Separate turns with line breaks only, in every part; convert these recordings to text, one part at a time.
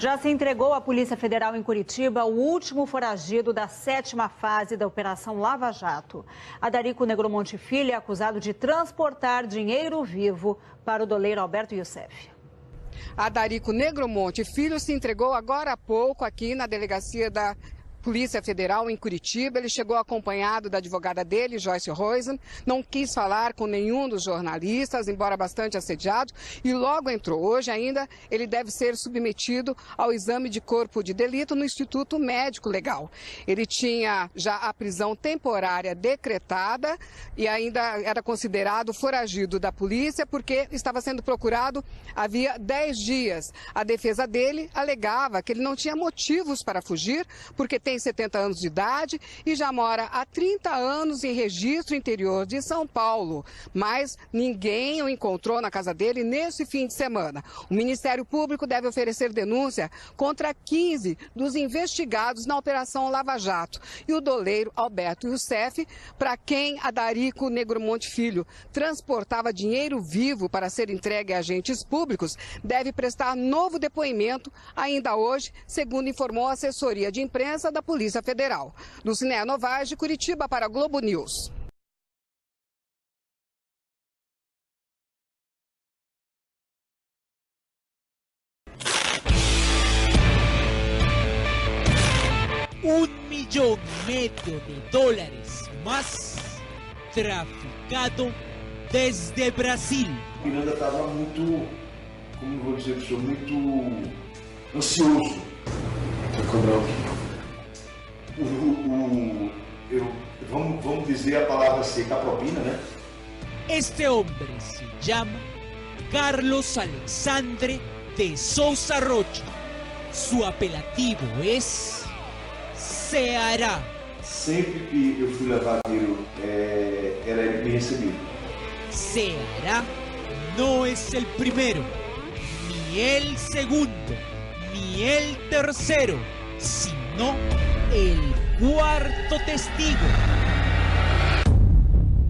Já se entregou à Polícia Federal em Curitiba o último foragido da 7ª fase da Operação Lava Jato. Adarico Negromonte Filho é acusado de transportar dinheiro vivo para o doleiro Alberto Youssef.
Adarico Negromonte Filho se entregou agora há pouco aqui na delegacia da Polícia Federal em Curitiba. Ele chegou acompanhado da advogada dele, Joyce Rosen, não quis falar com nenhum dos jornalistas, embora bastante assediado, e logo entrou. Hoje ainda ele deve ser submetido ao exame de corpo de delito no Instituto Médico Legal. Ele tinha já a prisão temporária decretada e ainda era considerado foragido da polícia porque estava sendo procurado havia 10 dias. A defesa dele alegava que ele não tinha motivos para fugir porque tem 70 anos de idade e já mora há 30 anos em Registro Interior de São Paulo. Mas ninguém o encontrou na casa dele nesse fim de semana. O Ministério Público deve oferecer denúncia contra 15 dos investigados na Operação Lava Jato. E o doleiro Alberto Youssef, para quem Adarico Negromonte Filho transportava dinheiro vivo para ser entregue a agentes públicos, deve prestar novo depoimento ainda hoje, segundo informou a assessoria de imprensa da Polícia Federal. Lucinéia Novaes, de Curitiba, para a Globo News.
$1,5 milhão mais traficado desde Brasil.
Miranda estava muito, como vou dizer, senhor, muito ansioso para cobrar o quê? Vamos dizer a palavra seca, a propina, né?
Este homem se chama Carlos Alexandre de Souza Rocha. Su apelativo é Ceará.
Sempre que eu fui levar dinheiro, era ele que me recebia.
Ceará não é o primeiro, nem o segundo, nem o terceiro, sino el cuarto testigo.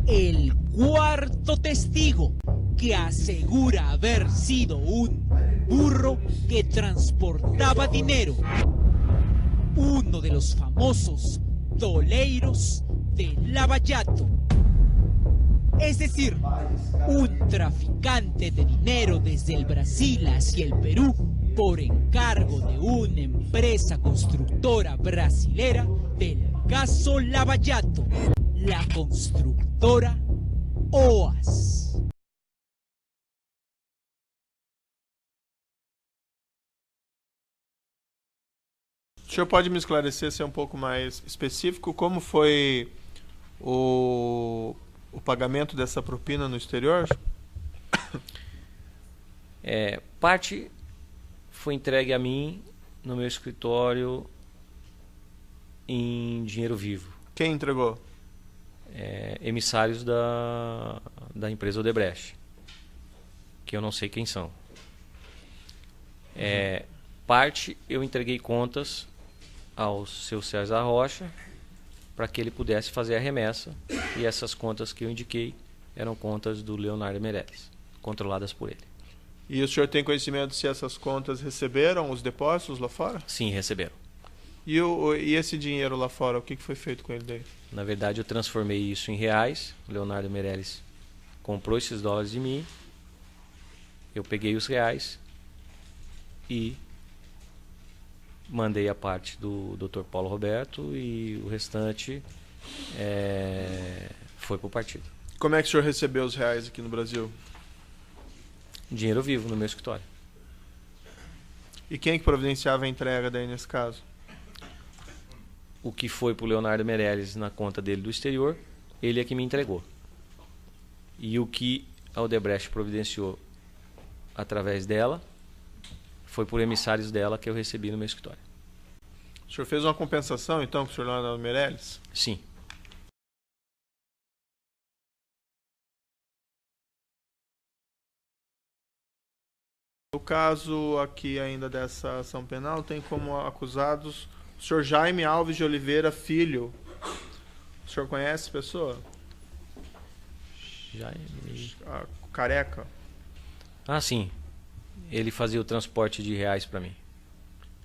El cuarto testigo que asegura haber sido un burro que transportaba dinero. Uno de los famosos doleiros de Lava Jato. Es decir, un traficante de dinero desde el Brasil hacia el Perú por encargo de una empresa constructora brasilera del caso Lava Jato, la constructora OAS.
O senhor pode me esclarecer, ser um pouco mais específico, como foi o pagamento dessa propina no exterior?
Parte foi entregue a mim no meu escritório em dinheiro vivo.
Quem entregou?
Emissários da empresa Odebrecht, que eu não sei quem são. Parte eu entreguei contas ao seu César Rocha para que ele pudesse fazer a remessa, e essas contas que eu indiquei eram contas do Leonardo Meirelles, controladas por ele.
E o senhor tem conhecimento se essas contas receberam os depósitos lá fora?
Sim, receberam.
E esse dinheiro lá fora, o que foi feito com ele daí?
Na verdade, eu transformei isso em reais. O Leonardo Meirelles comprou esses dólares de mim, eu peguei os reais e mandei a parte do Dr. Paulo Roberto, e o restante foi para o partido.
Como é que o senhor recebeu os reais aqui no Brasil?
Dinheiro vivo no meu escritório.
E quem que providenciava a entrega daí nesse caso?
O que foi para o Leonardo Meirelles na conta dele do exterior, ele é que me entregou. E o que a Odebrecht providenciou através dela, foi por emissários dela que eu recebi no meu escritório.
O senhor fez uma compensação, então, com o senhor Leonardo Meirelles?
Sim.
No caso aqui ainda dessa ação penal, tem como acusados o senhor Jaime Alves de Oliveira Filho. O senhor conhece essa pessoa?
Jaime...
Careca.
Ah, sim. Ele fazia o transporte de reais para mim.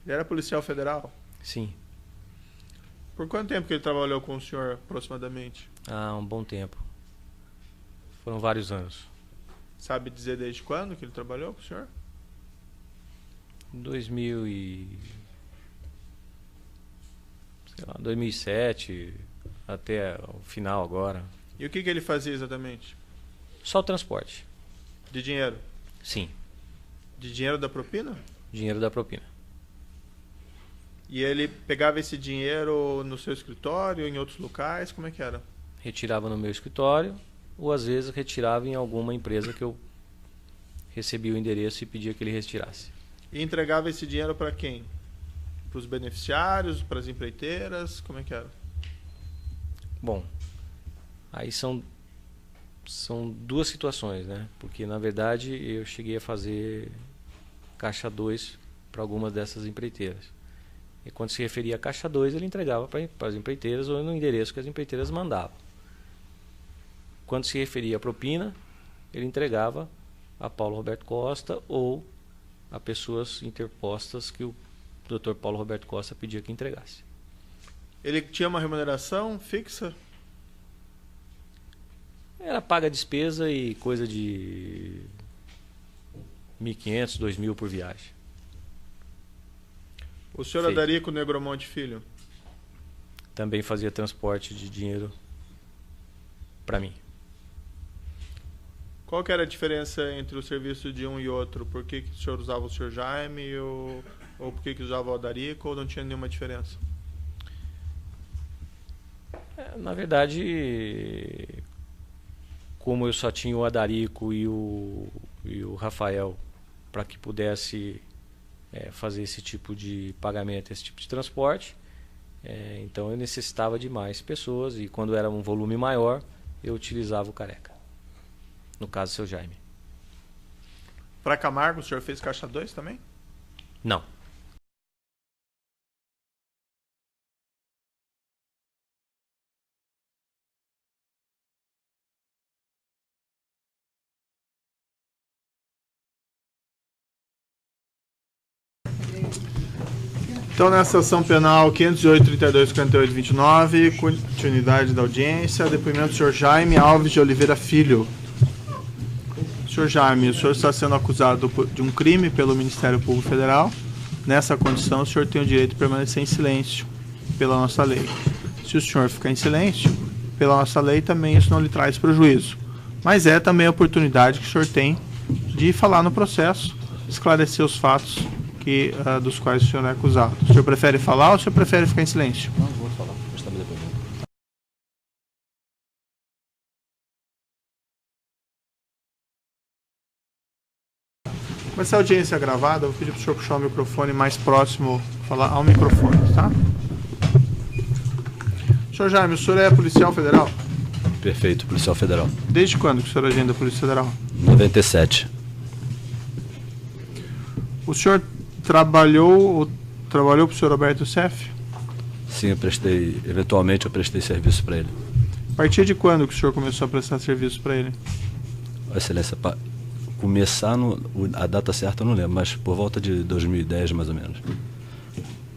Ele era policial federal?
Sim.
Por quanto tempo que ele trabalhou com o senhor, aproximadamente?
Há um bom tempo. Foram vários anos.
Sabe dizer desde quando que ele trabalhou com o senhor?
2007 até o final agora.
E o que ele fazia exatamente?
Só o transporte.
De dinheiro?
Sim.
De dinheiro da propina?
Dinheiro da propina.
E ele pegava esse dinheiro no seu escritório, em outros locais? Como é que era?
Retirava no meu escritório, ou às vezes retirava em alguma empresa que eu recebia o endereço e pedia que ele retirasse.
E entregava esse dinheiro para quem? Para os beneficiários, para as empreiteiras? Como é que era?
Bom, aí são duas situações, né? Porque na verdade eu cheguei a fazer caixa 2 para algumas dessas empreiteiras. E quando se referia a caixa 2, ele entregava para as empreiteiras ou no endereço que as empreiteiras mandavam. Quando se referia a propina, ele entregava a Paulo Roberto Costa ou a pessoas interpostas que o Dr. Paulo Roberto Costa pedia que entregasse.
Ele tinha uma remuneração fixa?
Era paga despesa e coisa de 1.500, 2.000 por viagem.
O senhor Adarico Negromonte Filho?
Também fazia transporte de dinheiro para mim.
Qual que era a diferença entre o serviço de um e outro? Por que o senhor usava o senhor Jaime ou por que usava o Adarico, ou não tinha nenhuma diferença?
Na verdade, como eu só tinha o Adarico e o Rafael para que pudesse fazer esse tipo de pagamento, esse tipo de transporte, então eu necessitava de mais pessoas, e quando era um volume maior eu utilizava o Careca, no caso o seu Jaime.
Para Camargo o senhor fez caixa 2 também?
Não.
Então, nessa ação penal 508-32-58-29, continuidade da audiência, depoimento do senhor Jaime Alves de Oliveira Filho. Senhor Jaime, o senhor está sendo acusado de um crime pelo Ministério Público Federal. Nessa condição, o senhor tem o direito de permanecer em silêncio pela nossa lei. Se o senhor ficar em silêncio, pela nossa lei, também isso não lhe traz prejuízo. Mas é também a oportunidade que o senhor tem de falar no processo, esclarecer os fatos dos quais o senhor é acusado. O senhor prefere falar ou o senhor prefere ficar em silêncio?
Não, vou falar. Vou estar me depoimento.
Como essa audiência é gravada, eu vou pedir para o senhor puxar o microfone mais próximo, falar ao microfone, tá? Senhor Jaime, o senhor é policial federal?
Perfeito, policial federal.
Desde quando que o senhor agenda a Polícia Federal?
97.
O senhor trabalhou para o senhor Roberto Cef?
Sim, eventualmente eu prestei serviço para ele.
A partir de quando que o senhor começou a prestar serviço para ele?
Excelência, a data certa eu não lembro, mas por volta de 2010 mais ou menos.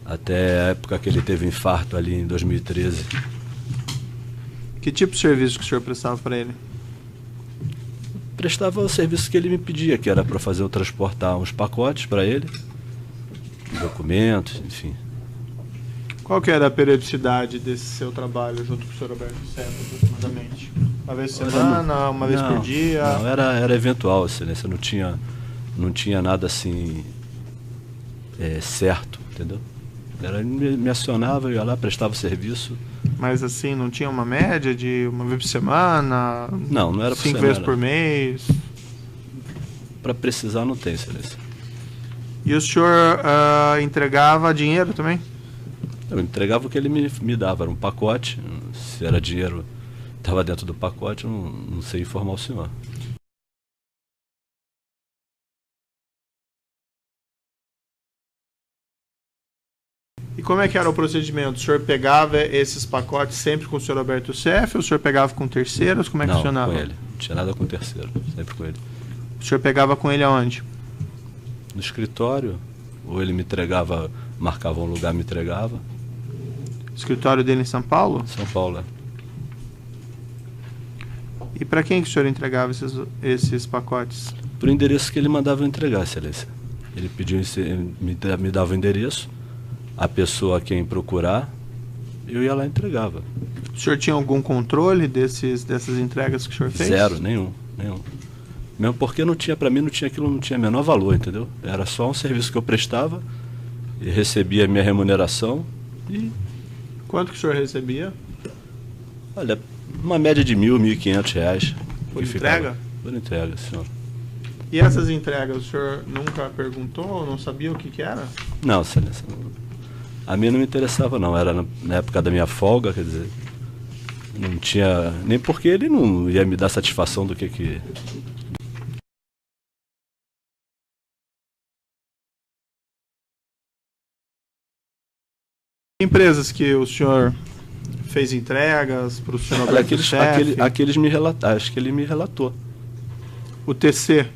Até a época que ele teve infarto ali em 2013.
Que tipo de serviço que o senhor prestava para ele?
Prestava o serviço que ele me pedia, que era para fazer eu transportar uns pacotes para ele, documentos, enfim.
Qual que era a periodicidade desse seu trabalho junto com o senhor Roberto Cef, aproximadamente? Uma vez por semana, uma vez por dia?
Não, era eventual, excelência. Não tinha nada assim certo, entendeu? Ele me acionava, eu ia lá, prestava o serviço.
Mas assim, não tinha uma média de uma vez por semana?
Não era por
5
semana.
vezes por mês?
Para precisar não tem, excelência.
E o senhor entregava dinheiro também?
Eu entregava o que ele me dava, era um pacote. Se era dinheiro, estava dentro do pacote, não sei informar o senhor.
E como é que era o procedimento? O senhor pegava esses pacotes sempre com o senhor Roberto Cef, ou o senhor pegava com terceiros? Como é que funcionava?
Não, com ele. Não tinha nada com terceiro, sempre com ele.
O senhor pegava com ele aonde?
No escritório, Ou ele me entregava, marcava um lugar, me entregava.
O escritório dele em São Paulo?
São Paulo, é.
E para quem que o senhor entregava esses pacotes?
Por endereço que ele mandava eu entregar, excelência. Ele pediu, me dava o endereço, a pessoa a quem procurar, eu ia lá e entregava.
O senhor tinha algum controle dessas entregas que o senhor fez?
Zero, nenhum. Mesmo porque não tinha, para mim, aquilo não tinha menor valor, entendeu? Era só um serviço que eu prestava e recebia a minha remuneração e...
Quanto que o senhor recebia?
Olha, uma média de R$ 1.500.
Por entrega?
Por entrega, senhor.
E essas entregas, o senhor nunca perguntou ou não sabia o que era?
Não, excelência. A mim não me interessava, não. Era na época da minha folga, quer dizer, não tinha... Nem porque ele não ia me dar satisfação do que...
Empresas que o senhor fez entregas para o senhor Alberto Chefe?
Aqueles me relataram, acho que ele me relatou.
O TC?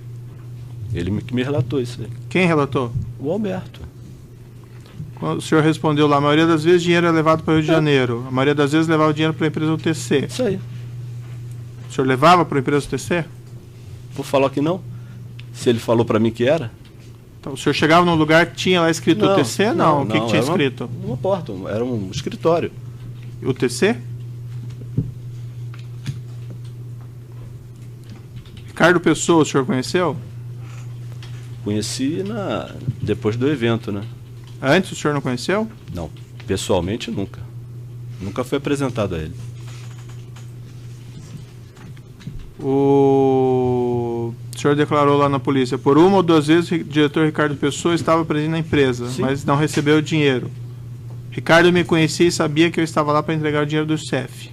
Ele me relatou isso aí.
Quem relatou?
O Alberto.
Quando o senhor respondeu lá, a maioria das vezes dinheiro é levado para o Rio de Janeiro. A maioria das vezes levava o dinheiro para a empresa do TC.
Isso aí.
O senhor levava para a empresa do TC?
Vou falar que não. Se ele falou para mim que era.
Então, o senhor chegava num lugar que tinha lá escrito o TC? Não. O que tinha escrito?
Uma porta, era um escritório.
O TC? Ricardo Pessoa, o senhor conheceu?
Conheci depois do evento, né?
Antes o senhor não conheceu?
Não, pessoalmente nunca. Nunca foi apresentado a ele.
O senhor declarou lá na polícia, por uma ou duas vezes o diretor Ricardo Pessoa estava presente na empresa,
Sim.
Mas não recebeu o dinheiro. Ricardo me conhecia e sabia que eu estava lá para entregar o dinheiro do chefe.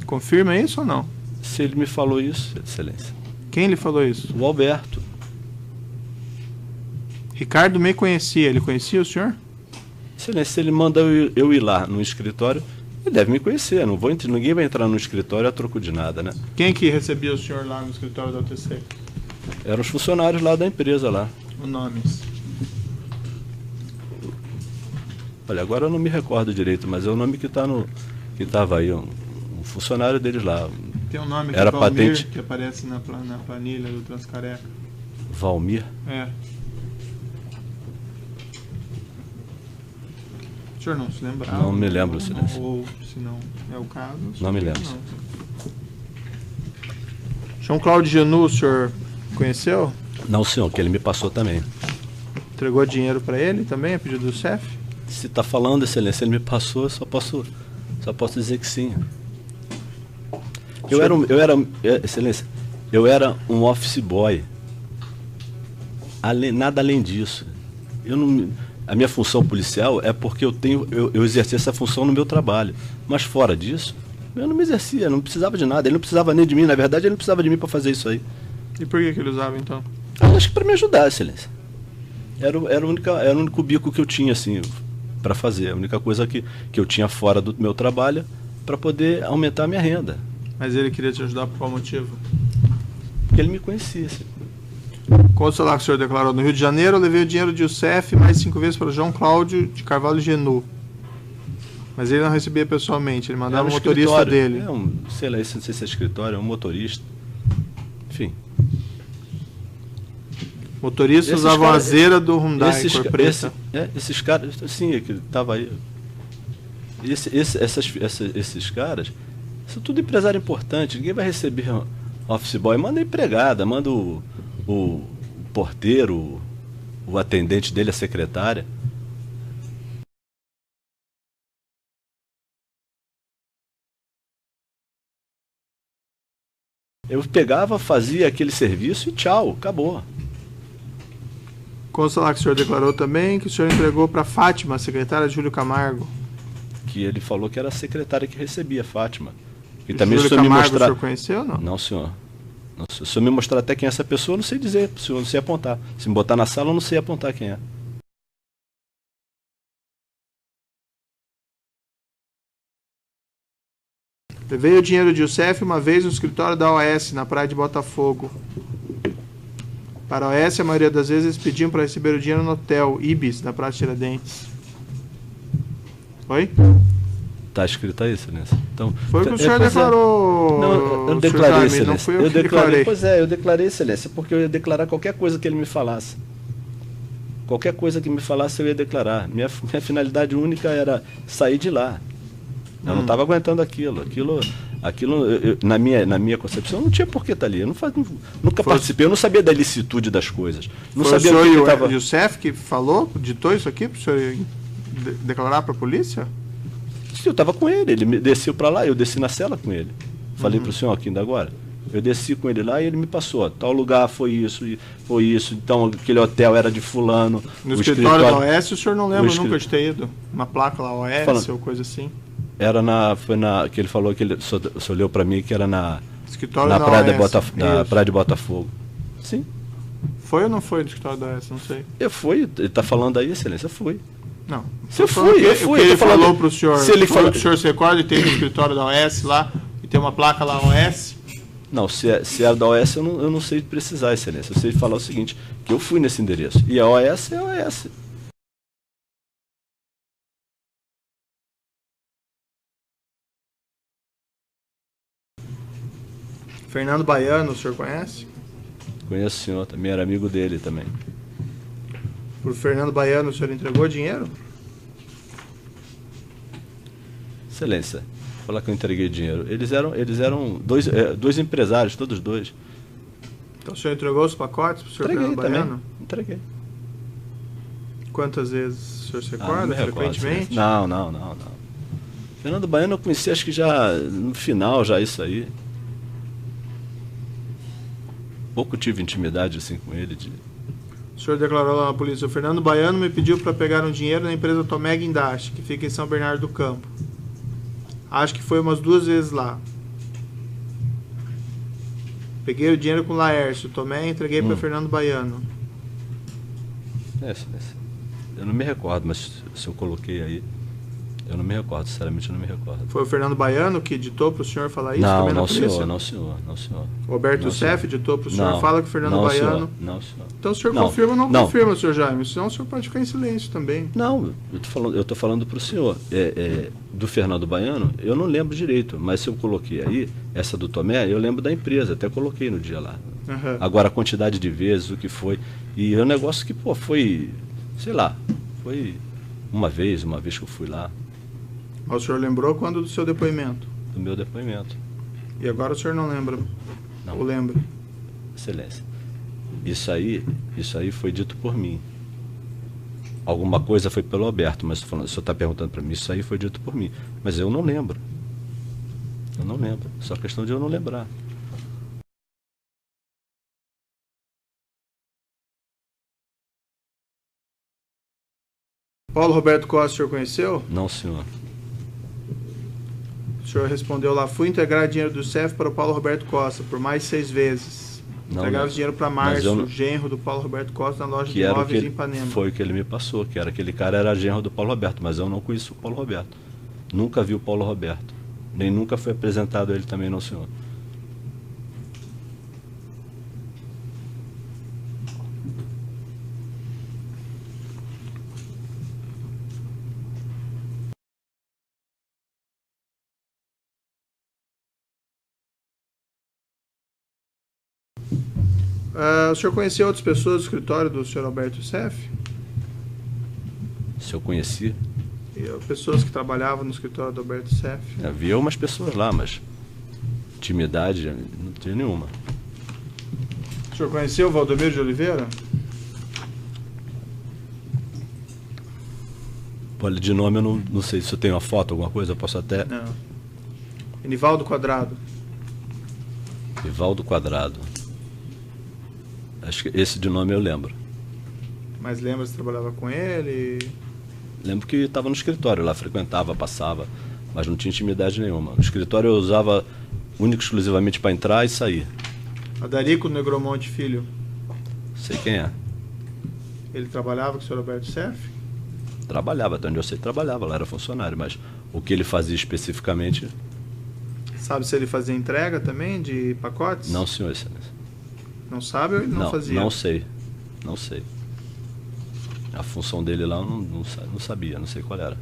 Confirma isso ou não?
Se ele me falou isso, excelência.
Quem lhe falou isso?
O Alberto.
Ricardo me conhecia, ele conhecia o senhor?
Excelência, se ele manda eu ir lá no escritório, ele deve me conhecer. Ninguém vai entrar no escritório a troco de nada, né?
Quem que recebia o senhor lá no escritório da UTC?
Eram os funcionários lá da empresa lá.
Os nomes.
Olha, agora eu não me recordo direito, mas é o nome que estava aí, um funcionário deles lá.
Tem um nome que
era
Valmir,
patente.
Que aparece na planilha do Transcareca.
Valmir?
É. O senhor não se lembra?
Não me lembro, excelência.
Ou, se não é o caso...
Não me lembro.
João Cláudio Genu, o senhor conheceu?
Não, senhor, que ele me passou também.
Entregou dinheiro para ele também, a pedido do chefe?
Se está falando, excelência, ele me passou, eu só posso dizer que sim. Excelência, eu era um office boy. Nada além disso. A minha função policial é porque eu exerci essa função no meu trabalho. Mas fora disso, eu não me exercia, não precisava de nada. Ele não precisava nem de mim, na verdade, ele não precisava de mim para fazer isso aí.
E por que ele usava então?
Eu acho que para me ajudar, excelência. Era o único bico que eu tinha, assim, para fazer. A única coisa que eu tinha fora do meu trabalho para poder aumentar a minha renda.
Mas ele queria te ajudar por qual motivo?
Porque ele me conhecia. Assim.
Quanto lá que o senhor declarou? No Rio de Janeiro, eu levei o dinheiro de UCF mais 5 vezes para o João Cláudio de Carvalho Genu. Mas ele não recebia pessoalmente, ele mandava o motorista dele.
Sei lá, não sei se é escritório, é um motorista. Enfim.
Motoristas usavam a azeira do Hyundai cor preta.
Esses caras, sim, que estava aí. Esses caras são tudo empresário importante. Ninguém vai receber office boy. Manda a empregada, manda o porteiro, o atendente dele, a secretária. Eu pegava, fazia aquele serviço e tchau, acabou.
Consta lá que o senhor declarou também que o senhor entregou para Fátima, secretária de Júlio Camargo.
Que ele falou que era a secretária que recebia, Fátima.
E também Júlio Camargo, o senhor conheceu ou não?
Não, senhor. Se o senhor me mostrar até quem é essa pessoa, eu não sei dizer, eu não sei apontar. Se me botar na sala, eu não sei apontar quem é.
Levei o dinheiro de Youssef uma vez no escritório da OAS, na praia de Botafogo. Para a OS, a maioria das vezes eles pediam para receber o dinheiro no hotel Ibis, da Praça Tiradentes. Oi?
Tá escrito aí, Excelência. Então,
foi o que o senhor declarou.
Não, eu declarei, Excelência.
Não fui eu que declarei.
Pois é, eu declarei, Excelência, porque eu ia declarar qualquer coisa que ele me falasse. Qualquer coisa que me falasse, eu ia declarar. Minha finalidade única era sair de lá. Eu não estava aguentando aquilo. Na minha concepção, não tinha por que estar ali. Eu nunca participei, eu não sabia da ilicitude das coisas. Não
foi
sabia
o senhor
estava.
E o CEF que falou, ditou isso aqui para o senhor declarar para a polícia?
Eu estava com ele me desceu para lá, eu desci na cela com ele. Falei para o senhor aqui ainda agora. Eu desci com ele lá e ele me passou. Tal lugar foi isso, então aquele hotel era de fulano.
No escritório da OS, o senhor não lembra nunca de ter ido? Uma placa lá, OS ou coisa assim?
Foi que ele falou que ele só olhou para mim que era na praia de Botafogo. Sim.
Foi ou não foi no escritório da OS? Não sei.
Eu fui, ele está falando aí, Excelência, eu fui.
Não.
Eu fui.
O que ele falou para o senhor? Se ele falou que o senhor se recorda de ter ido no escritório da OS lá e ter uma placa lá, OS?
Não, se era da OS, eu não sei precisar, Excelência. Eu sei falar o seguinte, que eu fui nesse endereço. E a OS é a OS.
Fernando Baiano, o senhor conhece?
Conheço o senhor, também era amigo dele também.
Por Fernando Baiano, o senhor entregou dinheiro?
Excelência, falar que eu entreguei dinheiro. Eles eram dois empresários, todos dois.
Então o senhor entregou os pacotes para o senhor Fernando Baiano?
Entreguei.
Quantas vezes o senhor se recorda? Frequentemente?
Não. Fernando Baiano eu conheci acho que já no final, já isso aí. Pouco tive intimidade assim com ele.
O senhor declarou lá na polícia: o Fernando Baiano me pediu para pegar um dinheiro na empresa Tomé Guindaste, que fica em São Bernardo do Campo. Acho que foi umas 2 vezes lá. Peguei o dinheiro com o Laércio Tomé e entreguei para Fernando Baiano.
Eu não me recordo, mas se eu coloquei aí, eu não me recordo, sinceramente eu não me recordo.
Foi o Fernando Baiano que ditou para o senhor falar isso
também
na
polícia? Não, senhor.
Roberto Cef ditou para o senhor, fala que o Fernando Baiano...
Não, senhor.
Então o senhor confirma ou não confirma, senhor Jaime? Senão o senhor pode ficar em silêncio também.
Não, eu estou falando para o senhor. Do Fernando Baiano, eu não lembro direito, mas se eu coloquei aí, essa do Tomé, eu lembro da empresa, até coloquei no dia lá.
Uhum.
Agora a quantidade de vezes, o que foi, e é um negócio que, foi, sei lá, foi uma vez que eu fui lá.
Mas o senhor lembrou quando do seu depoimento?
Do meu depoimento.
E agora o senhor não lembra?
Não.
Ou lembra?
Excelência, isso aí foi dito por mim. Alguma coisa foi pelo Alberto, mas o senhor está perguntando para mim, isso aí foi dito por mim. Mas eu não lembro. Só questão de eu não lembrar.
Paulo Roberto Costa, o senhor conheceu?
Não, senhor.
O senhor respondeu lá: fui integrar dinheiro do CEF para o Paulo Roberto Costa por mais 6 vezes. Entregava dinheiro para Márcio, genro do Paulo Roberto Costa, na loja de imóveis em Ipanema.
Foi o que ele me passou, que era aquele cara era genro do Paulo Roberto, mas eu não conheço o Paulo Roberto. Nunca vi o Paulo Roberto. Nem nunca foi apresentado a ele também, não, senhor.
O senhor conhecia outras pessoas do escritório do senhor Alberto Cef?
Se eu conhecia?
Pessoas que trabalhavam no escritório do Alberto Cef?
Havia umas pessoas lá, mas intimidade não tinha nenhuma.
O senhor conheceu o Valdomiro de Oliveira?
Olha, de nome eu não sei se eu tenho uma foto, alguma coisa, eu posso até...
Não. Enivaldo Quadrado.
Enivaldo Quadrado. Acho que esse de nome eu lembro.
Mas lembra se trabalhava com ele?
Lembro que estava no escritório lá, frequentava, passava, mas não tinha intimidade nenhuma. No escritório eu usava único e exclusivamente para entrar e sair.
Adarico Negromonte Filho.
Sei quem é.
Ele trabalhava com o senhor Alberto Cef?
Trabalhava, até onde eu sei trabalhava, lá era funcionário, mas o que ele fazia especificamente...
Sabe se ele fazia entrega também de pacotes?
Não, senhor, excelência.
Não sabe ou ele não fazia?
Não sei. Não sei. A função dele lá eu não sabia, não sei qual era.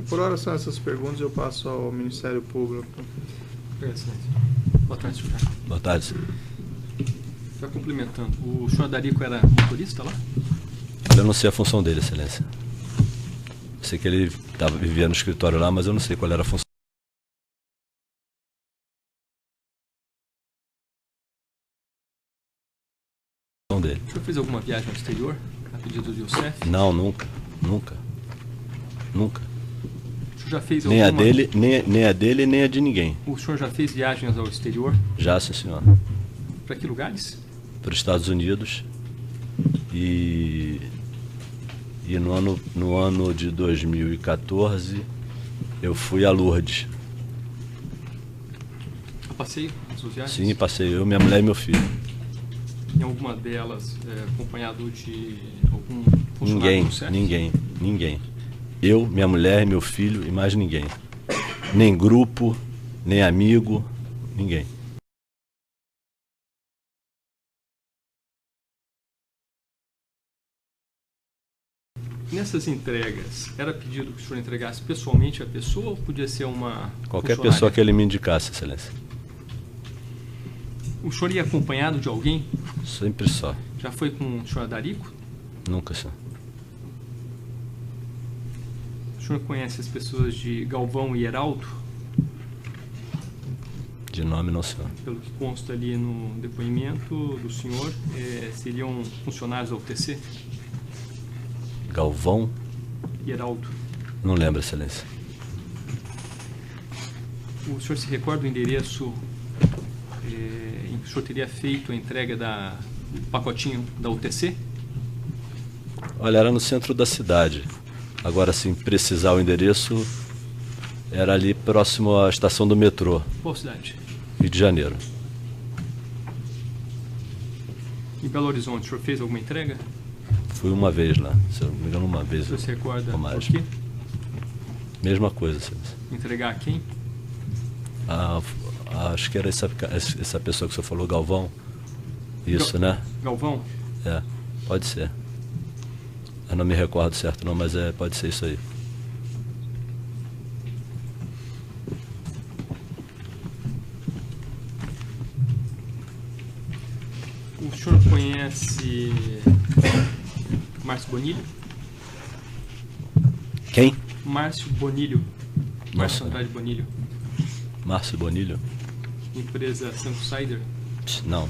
Por hora são essas perguntas, eu passo ao Ministério Público.
Boa tarde, senhor.
Boa tarde.
Já complementando, o senhor Darico era motorista lá?
Eu não sei a função dele, excelência. Eu sei que ele vivia no escritório lá, mas eu não sei qual era a função dele.
O senhor fez alguma viagem ao exterior, a pedido do Youssef?
Não, nunca. Nunca. Nunca.
O senhor já fez
Nem
alguma...
a dele, nem a dele, nem a de ninguém.
O senhor já fez viagens ao exterior?
Já, sim, senhor.
Para que lugares?
Para os Estados Unidos. E no ano de 2014 eu fui a Lourdes.
A passeio, as suas viagens?
Sim, passei eu, minha mulher e meu filho.
Em alguma delas, acompanhado de algum funcionário do CEF?
Ninguém. Eu, minha mulher, meu filho e mais ninguém. Nem grupo, nem amigo, ninguém.
Nessas entregas, era pedido que o senhor entregasse pessoalmente a pessoa ou podia ser uma
Qualquer pessoa que ele me indicasse, excelência.
O senhor ia acompanhado de alguém?
Sempre só.
Já foi com o senhor Darico?
Nunca, senhor.
O senhor conhece as pessoas de Galvão e Heraldo?
De nome não, senhor.
Pelo que consta ali no depoimento do senhor, seriam funcionários da UTC?
Galvão?
E Heraldo?
Não lembro, excelência.
O senhor se recorda do endereço em que o senhor teria feito a entrega do pacotinho da UTC?
Olha, era no centro da cidade. Agora, se precisar o endereço, era ali próximo à estação do metrô.
Qual cidade?
Rio de Janeiro.
Em Belo Horizonte, o senhor fez alguma entrega?
Fui uma vez lá, se eu não me engano, uma vez.
O senhor se recorda por
mais.
quê?
Mesma coisa, excelência.
Entregar a quem?
Acho que era essa pessoa que o senhor falou, Galvão. Isso, né?
Galvão?
É, pode ser. Eu não me recordo certo não, mas pode ser isso aí.
O senhor conhece Márcio Bonilho?
Quem?
Márcio Bonilho. Márcio Andrade Bonilho.
Márcio Bonilho?
Empresa Sunsider?
Não.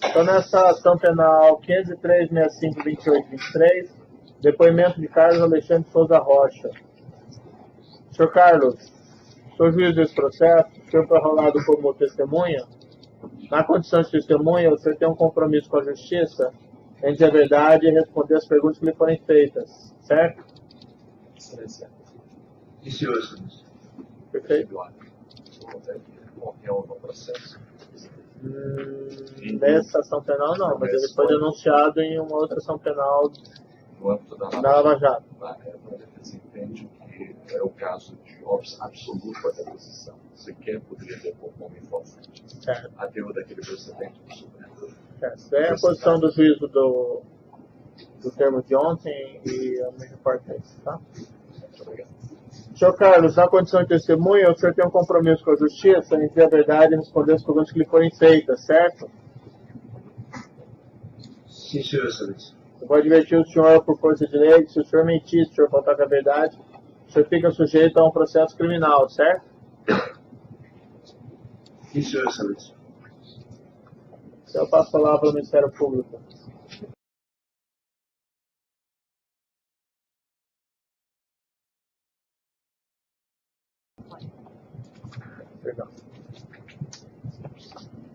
Então, nessa ação penal 503652823, depoimento de Carlos Alexandre Souza Rocha. Senhor Carlos, sou juiz desse processo, o senhor foi rolado como testemunha. Na condição de testemunha, o senhor tem um compromisso com a justiça em dizer a verdade e responder as perguntas que lhe forem feitas, certo?
Excelência. E senhores?
Perfeito.
Qualquer outro processo.
Nessa ação penal não, mas ele foi denunciado em uma outra ação penal
no âmbito da
Lava Jato.
A defesa entende que é o caso de óbice absoluto da deposição. Sequer poderia depor como informante. A teor daquele procedimento do Supremo.
Essa é a posição do juízo do termo de ontem e eu me reporto a isso, tá?
Muito obrigado.
Senhor Carlos, na condição de testemunha, o senhor tem um compromisso com a justiça em dizer a verdade e responder as perguntas que lhe forem feitas, certo?
Sim, senhor excelência.
Eu vou advertir o senhor, por força de lei, que se o senhor mentir, se o senhor faltar com a verdade, o senhor fica sujeito a um processo criminal, certo?
Sim, senhor excelência.
Então eu passo a palavra ao Ministério Público.
Perdão.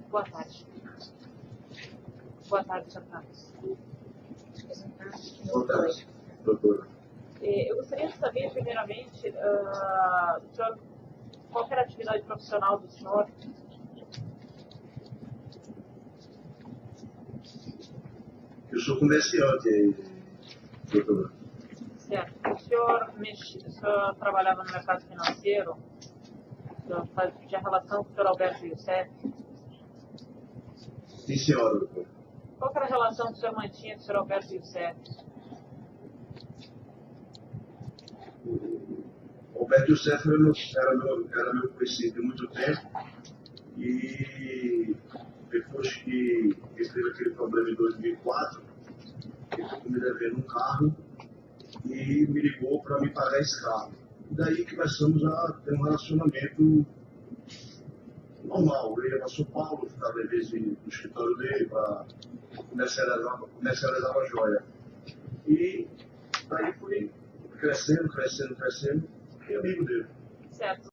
Boa tarde. Boa tarde, Sr. Carlos.
Boa tarde, doutora.
Eu gostaria de saber, primeiramente, senhor, qual era a atividade profissional do senhor?
Eu sou comerciante, doutora.
Certo. O senhor trabalhava no mercado financeiro? O senhor tinha relação com o senhor Alberto Youssef?
Sim, senhora, doutora.
Qual era a relação que o senhor mantinha com o senhor Alberto Youssef?
O Alberto Youssef era meu conhecido há muito tempo. E depois que ele teve aquele problema em 2004, ele ficou me devendo um carro e me ligou para me pagar esse carro. E daí que começamos a ter um relacionamento normal. Eu ia para São Paulo, ficava às vezes no escritório dele para comercializar uma joia. E daí fui crescendo, e amigo dele.
Certo.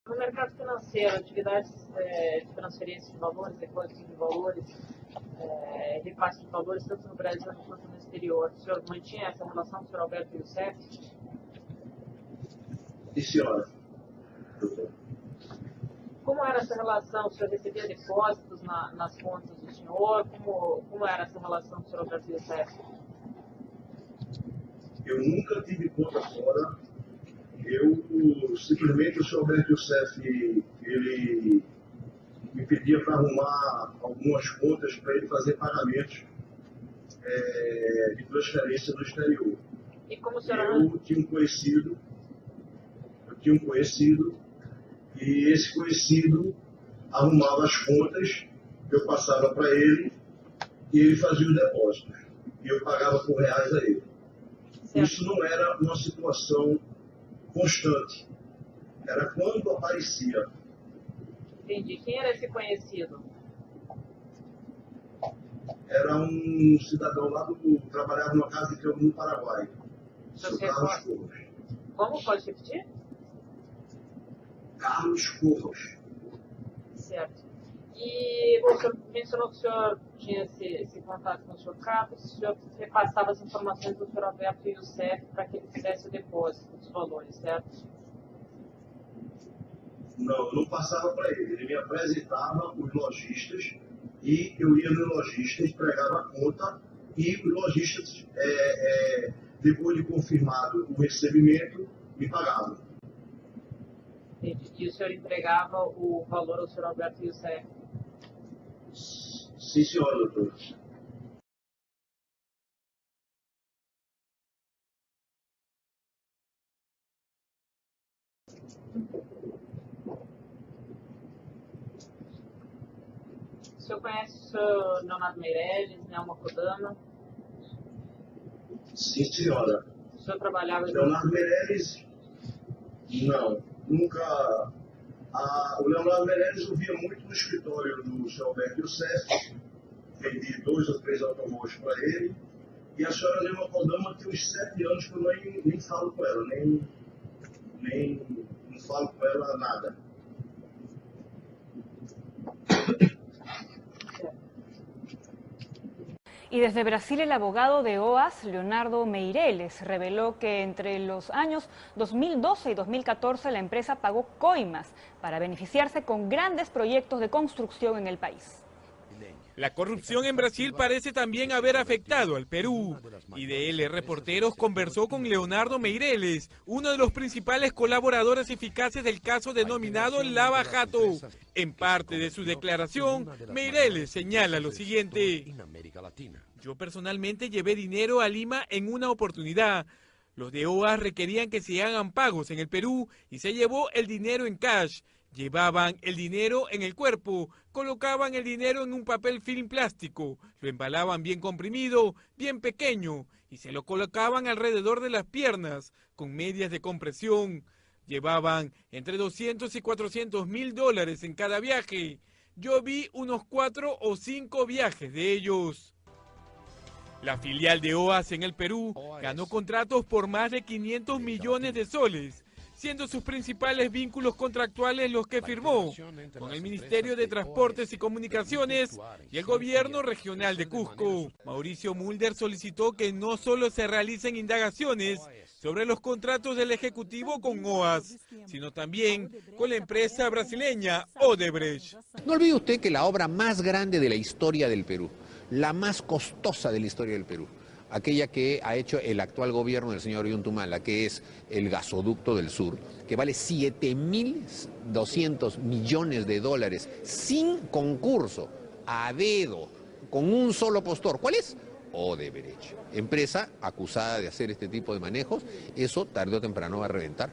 No mercado financeiro, atividades de transferência de valores, depósito de valores, repasse de valores, tanto no Brasil quanto no exterior. O senhor mantinha essa relação com o senhor Alberto Youssef?
Sim, senhora.
Como era essa relação? O senhor recebia depósitos nas contas do senhor? Como era essa relação com o senhor Alberto Youssef?
Eu nunca tive conta fora. Simplesmente o senhor Alberto Youssef, ele me pedia para arrumar algumas contas para ele fazer pagamentos de transferência do exterior.
E como o senhor...
Eu tinha um conhecido e esse conhecido arrumava as contas, eu passava para ele e ele fazia os depósitos. E eu pagava por reais a ele. Certo. Isso não era uma situação constante. Era quando aparecia.
Entendi. Quem era esse conhecido?
Era um cidadão lá trabalhava numa casa de campo no Paraguai. Seu Carlos Corros.
Como? Pode repetir?
Carlos Corros.
Certo. E o senhor mencionou que o senhor tinha esse contato com o senhor Carlos, o senhor repassava as informações do senhor Alberto Youssef para que ele fizesse o depósito dos valores, certo?
Não, eu não passava para ele. Ele me apresentava os lojistas e eu ia no lojista, entregava a conta e os lojistas, depois de confirmado o recebimento, me pagavam.
E o senhor entregava o valor ao senhor Alberto Youssef?
Sim, senhora, doutor.
O senhor conhece o senhor Leonardo Meirelles, Nelma Kodama?
Sim, senhora.
O senhor trabalhava...
Leonardo Meirelles? Não, nunca... O Leonardo Meirelles eu via muito no escritório do senhor Alberto Youssef, vendi 2 ou 3 automóveis para ele, e a senhora Nelma Kodama tem uns 7 anos que eu nem falo com ela, não falo com ela nada.
Y desde Brasil, el abogado de OAS, Leonardo Meirelles, reveló que entre los años 2012 y 2014 la empresa pagó coimas para beneficiarse con grandes proyectos de construcción en el país.
La corrupción en Brasil parece también haber afectado al Perú. IDL Reporteros conversó con Leonardo Meirelles, uno de los principales colaboradores eficaces del caso denominado Lava Jato. En parte de su declaración, Meirelles señala lo siguiente: yo personalmente llevé dinero a Lima en una oportunidad. Los de OAS requerían que se hagan pagos en el Perú y se llevó el dinero en cash. Llevaban el dinero en el cuerpo, colocaban el dinero en un papel film plástico, lo embalaban bien comprimido, bien pequeño, y se lo colocaban alrededor de las piernas, con medias de compresión. Llevaban entre 200 y 400 mil dólares en cada viaje. Yo vi unos 4 o 5 viajes de ellos. La filial de OAS en el Perú ganó contratos por más de 500 millones de soles, siendo sus principales vínculos contractuales los que firmó con el Ministerio de Transportes y Comunicaciones y el Gobierno Regional de Cusco. Mauricio Mulder solicitó que no solo se realicen indagaciones sobre los contratos del Ejecutivo con OAS, sino también con la empresa brasileña Odebrecht.
No olvide usted que la obra más grande de la historia del Perú, la más costosa de la historia del Perú, aquella que ha hecho el actual gobierno del señor Yuntumala, que es el gasoducto del sur, que vale 7.200 millones de dólares, sin concurso, a dedo, con un solo postor. ¿Cuál es? Odebrecht, empresa acusada de hacer este tipo de manejos. Eso tarde o temprano va a reventar.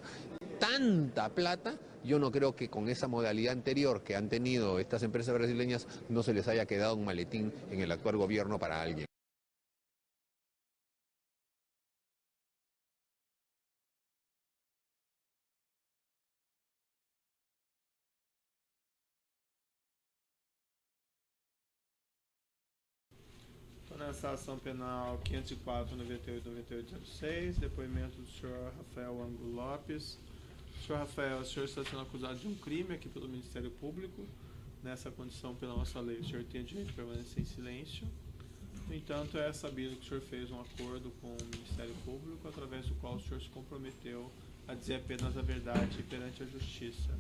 Tanta plata, yo no creo que con esa modalidad anterior que han tenido estas empresas brasileñas no se les haya quedado un maletín en el actual gobierno para alguien.
Nessa ação penal 504-98-9806, depoimento do senhor Rafael Ângulo Lopes. Senhor Rafael, o senhor está sendo acusado de um crime aqui pelo Ministério Público. Nessa condição, pela nossa lei, o senhor tem direito de permanecer em silêncio. No entanto, é sabido que o senhor fez um acordo com o Ministério Público, através do qual o senhor se comprometeu a dizer apenas a verdade perante a Justiça.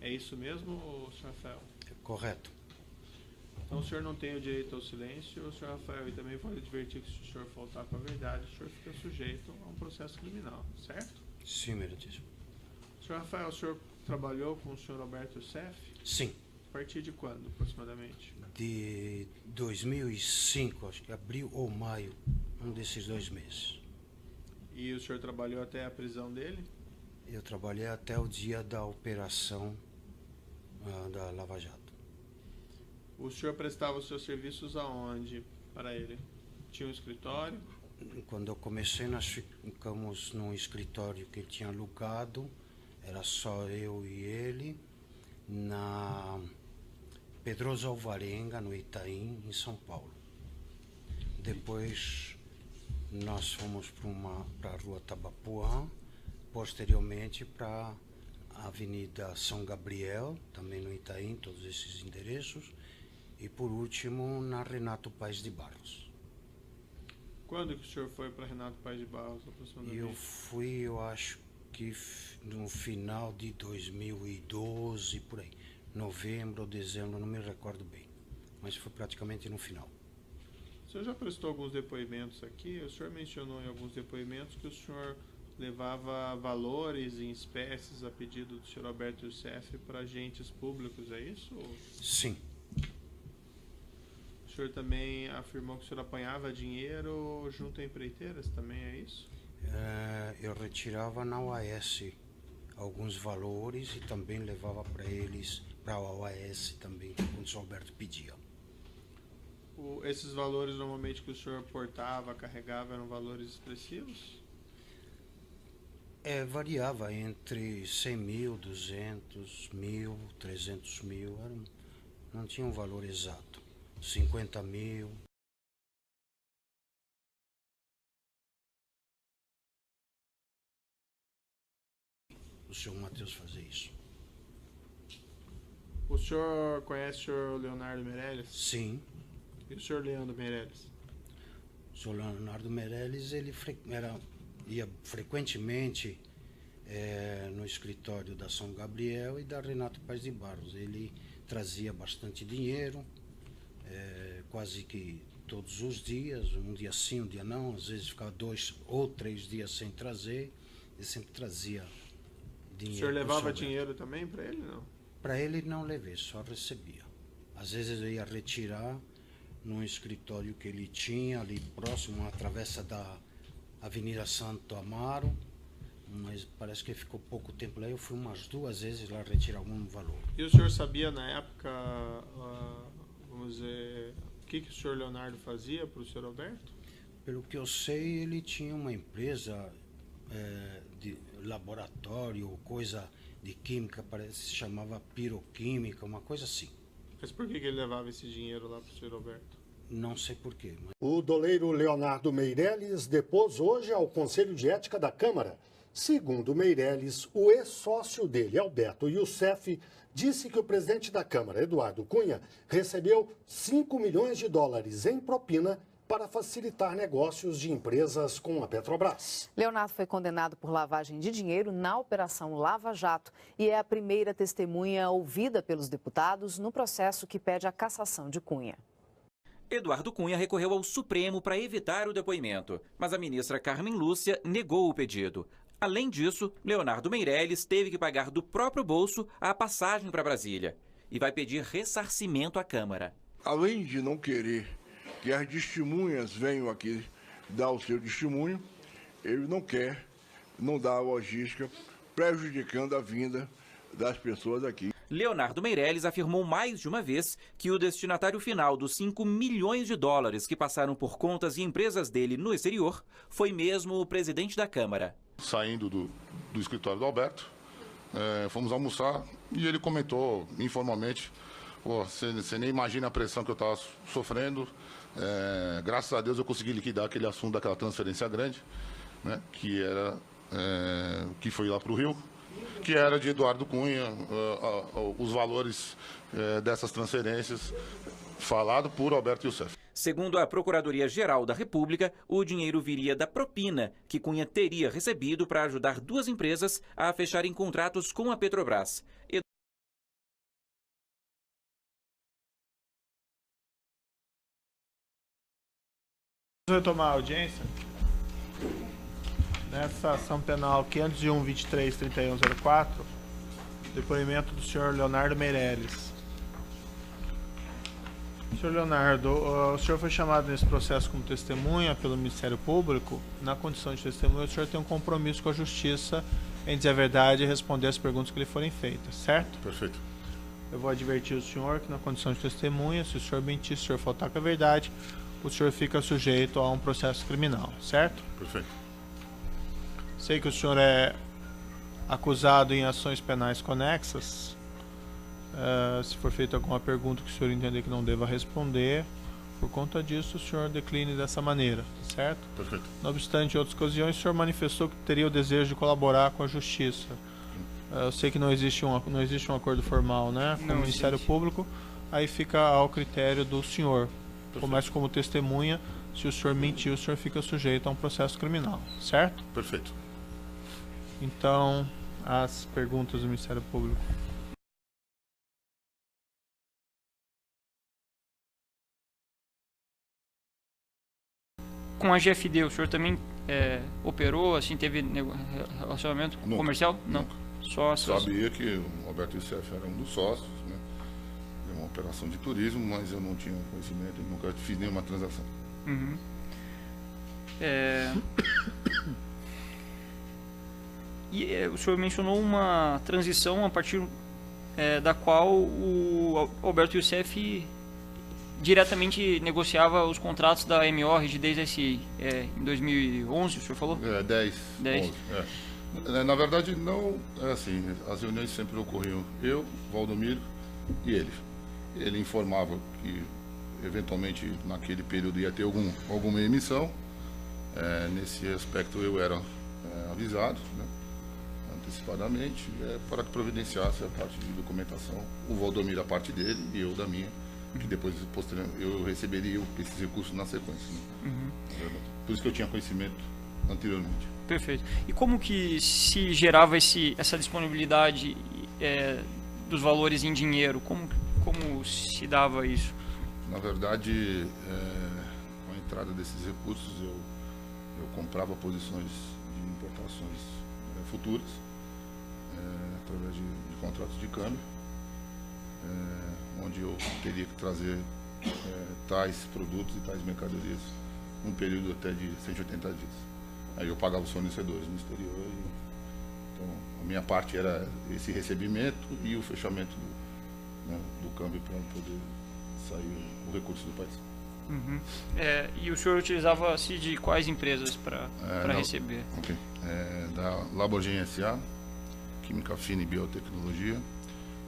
É isso mesmo, senhor Rafael?
É correto.
Então o senhor não tem o direito ao silêncio, o senhor Rafael, e também vale advertir que se o senhor faltar com a verdade, o senhor fica sujeito a um processo criminal, certo?
Sim, meritíssimo.
Senhor Rafael, o senhor trabalhou com o senhor Alberto Youssef?
Sim.
A partir de quando, aproximadamente?
De 2005, acho que abril ou maio, um desses 2 meses.
E o senhor trabalhou até a prisão dele?
Eu trabalhei até o dia da operação da Lava Jato.
O senhor prestava os seus serviços aonde para ele? Tinha um escritório?
Quando eu comecei, nós ficamos num escritório que ele tinha alugado, era só eu e ele, na Pedroso Alvarenga, no Itaim, em São Paulo. Depois nós fomos para a Rua Tabapuã, posteriormente para a Avenida São Gabriel, também no Itaim, todos esses endereços, e por último na Renato Paes de Barros.
Quando que o senhor foi para Renato Paes de Barros, aproximadamente?
Eu fui, eu acho que no final de 2012, por aí. Novembro ou dezembro, não me recordo bem. Mas foi praticamente no final.
O senhor já prestou alguns depoimentos aqui? O senhor mencionou em alguns depoimentos que o senhor levava valores em espécies a pedido do senhor Alberto Youssef para agentes públicos, é isso?
Sim.
O senhor também afirmou que o senhor apanhava dinheiro junto a empreiteiras, também é isso?
Eu retirava na OAS alguns valores e também levava para eles, para a OAS também, quando o senhor Alberto pedia.
Esses valores normalmente que o senhor portava, carregava, eram valores expressivos?
Variava entre 100 mil, 200 mil, 300 mil, não tinha um valor exato. 50 mil. O senhor Matheus fazia isso.
O senhor conhece o senhor Leonardo Meirelles?
Sim.
E o senhor Leandro Meirelles?
O senhor Leonardo Meirelles, ele ia frequentemente no escritório da São Gabriel e da Renato Paes de Barros. Ele trazia bastante dinheiro, quase que todos os dias, um dia sim, um dia não, às vezes ficava 2 ou 3 dias sem trazer, ele sempre trazia dinheiro.
O senhor levava dinheiro também para ele, não?
Para ele não levei, só recebia. Às vezes eu ia retirar num escritório que ele tinha ali próximo, à travessa da Avenida Santo Amaro, mas parece que ficou pouco tempo lá. Eu fui umas 2 vezes lá retirar algum valor.
E o senhor sabia na época, vamos dizer, o que o senhor Leonardo fazia para o senhor Alberto?
Pelo que eu sei, ele tinha uma empresa de laboratório, coisa de química, parece que se chamava piroquímica, uma coisa assim.
Mas por que ele levava esse dinheiro lá para o senhor Alberto?
Não sei porquê. Mas...
O doleiro Leonardo Meirelles depôs hoje ao Conselho de Ética da Câmara. Segundo Meirelles, o ex-sócio dele, Alberto Youssef, disse que o presidente da Câmara, Eduardo Cunha, recebeu 5 milhões de dólares em propina para facilitar negócios de empresas com a Petrobras.
Leonardo foi condenado por lavagem de dinheiro na Operação Lava Jato e é a primeira testemunha ouvida pelos deputados no processo que pede a cassação de Cunha.
Eduardo Cunha recorreu ao Supremo para evitar o depoimento, mas a ministra Carmen Lúcia negou o pedido. Além disso, Leonardo Meirelles teve que pagar do próprio bolso a passagem para Brasília e vai pedir ressarcimento à Câmara.
Além de não querer que as testemunhas venham aqui dar o seu testemunho, ele não dá a logística, prejudicando a vinda das pessoas aqui.
Leonardo Meirelles afirmou mais de uma vez que o destinatário final dos 5 milhões de dólares que passaram por contas e empresas dele no exterior foi mesmo o presidente da Câmara.
Saindo do escritório do Alberto, fomos almoçar e ele comentou informalmente: você nem imagina a pressão que eu estava sofrendo, graças a Deus eu consegui liquidar aquele assunto daquela transferência grande, né, que foi lá para o Rio, que era de Eduardo Cunha, os valores dessas transferências falado por Alberto Youssef.
Segundo a Procuradoria-Geral da República, o dinheiro viria da propina que Cunha teria recebido para ajudar duas empresas a fecharem contratos com a Petrobras.
Vamos retomar a audiência. Nessa ação penal 501-23-3104, depoimento do senhor Leonardo Meirelles. Senhor Leonardo, o senhor foi chamado nesse processo como testemunha pelo Ministério Público. Na condição de testemunha, o senhor tem um compromisso com a Justiça em dizer a verdade e responder as perguntas que lhe forem feitas, certo?
Perfeito.
Eu vou advertir o senhor que na condição de testemunha, se o senhor mentir, se o senhor faltar com a verdade, o senhor fica sujeito a um processo criminal, certo?
Perfeito.
Sei que o senhor é acusado em ações penais conexas. Se for feita alguma pergunta que o senhor entender que não deva responder, por conta disso o senhor decline dessa maneira, certo?
Perfeito.
Não obstante, em outras ocasiões, o senhor manifestou que teria o desejo de colaborar com a Justiça. Eu sei que não existe um acordo formal, né, com o Ministério Público, aí fica ao critério do senhor. Mas como testemunha, se o senhor mentir, o senhor fica sujeito a um processo criminal, certo?
Perfeito.
Então, as perguntas do Ministério Público.
Com a GFD, o senhor também operou, assim, teve relacionamento comercial? Não. Só
sabia que o Alberto Youssef era um dos sócios, né? É uma operação de turismo, mas eu não tinha conhecimento, eu nunca fiz nenhuma transação.
Uhum. E o senhor mencionou uma transição a partir da qual o Alberto Youssef diretamente negociava os contratos da MO Rigidez SI. Em 2011, o senhor falou?
10. 11, na verdade, não é assim. As reuniões sempre ocorriam eu, Valdomiro e ele. Ele informava que, eventualmente, naquele período ia ter alguma emissão. Nesse aspecto, eu era avisado, né, antecipadamente, para que providenciasse a parte de documentação. O Valdomiro a parte dele e eu da minha, que depois, posteriormente, eu receberia esses recursos na sequência. Né?
Uhum.
Por isso que eu tinha conhecimento anteriormente.
Perfeito. E como que se gerava essa disponibilidade dos valores em dinheiro? Como se dava isso?
Na verdade, com a entrada desses recursos, eu comprava posições de importações futuras, através de contratos de câmbio, onde eu teria que trazer tais produtos e tais mercadorias num período até de 180 dias. Aí eu pagava os fornecedores no exterior. Então, a minha parte era esse recebimento e o fechamento do câmbio para poder sair o recurso do país.
Uhum. E o senhor utilizava-se de quais empresas para receber?
Okay. Da Lamborghini SA, Química Fina e Biotecnologia,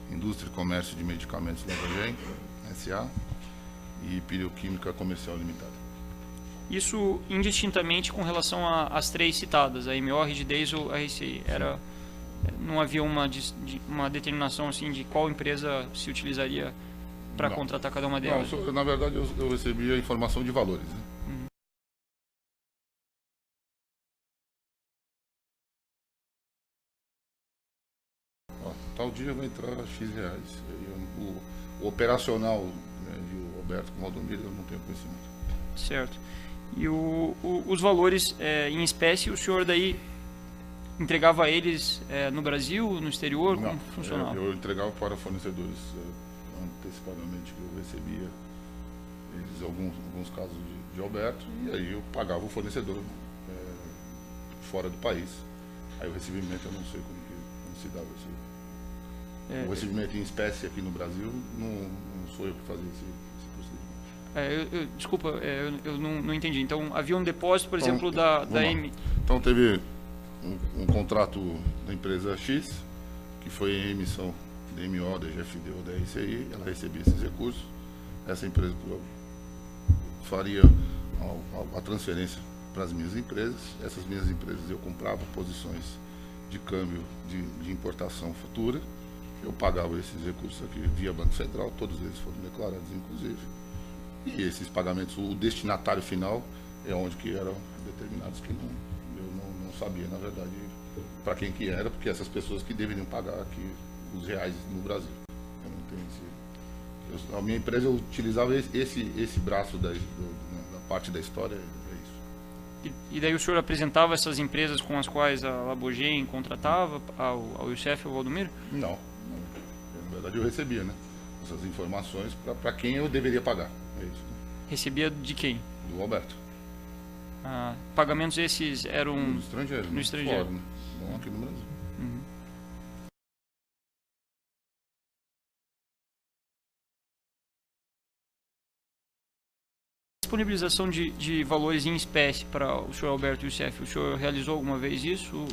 Indústria e Comércio de Medicamentos Lamborghini SA e Petroquímica Comercial Limitada.
Isso indistintamente com relação às três citadas, a MO, Rigidez ou a RCI. Não havia uma determinação assim de qual empresa se utilizaria para contratar cada uma delas?
Não, na verdade eu recebi a informação de valores. Né? Tal dia vai entrar X reais. O operacional, né, de Roberto com Valdomiro eu não tenho conhecimento.
Certo. E os valores em espécie, o senhor daí entregava eles no Brasil, no exterior?
Não,
como funcionava?
Eu entregava para fornecedores antecipadamente, que eu recebia eles, alguns casos de Alberto, e aí eu pagava o fornecedor fora do país. Aí o recebimento eu não sei como se dava isso. O recebimento em espécie aqui no Brasil não sou eu que fazia esse procedimento.
Desculpa, eu não entendi. Então havia um depósito, por exemplo, da M.
Então teve um contrato da empresa X, que foi em emissão da MO, da GFD ou da RCI, ela recebia esses recursos, essa empresa faria a transferência para as minhas empresas, essas minhas empresas eu comprava posições de câmbio de importação futura, eu pagava esses recursos aqui via Banco Central, todos eles foram declarados inclusive, e esses pagamentos, o destinatário final é onde que eram determinados que eu não sabia, na verdade, para quem que era, porque essas pessoas que deveriam pagar aqui os reais no Brasil. Eu não tenho a minha empresa eu utilizava esse braço da parte da história, é isso.
E daí o senhor apresentava essas empresas com as quais a Labogen contratava ao Youssef e ao Valdomiro?
Não. Na verdade eu recebia, né? Essas informações para quem eu deveria pagar. É isso.
Recebia de quem?
Do Alberto.
Pagamentos esses eram
no estrangeiro.
No estrangeiro.
Fora, né? Não aqui no Brasil.
Disponibilização de valores em espécie para o senhor Alberto Youssef, o senhor realizou alguma vez isso?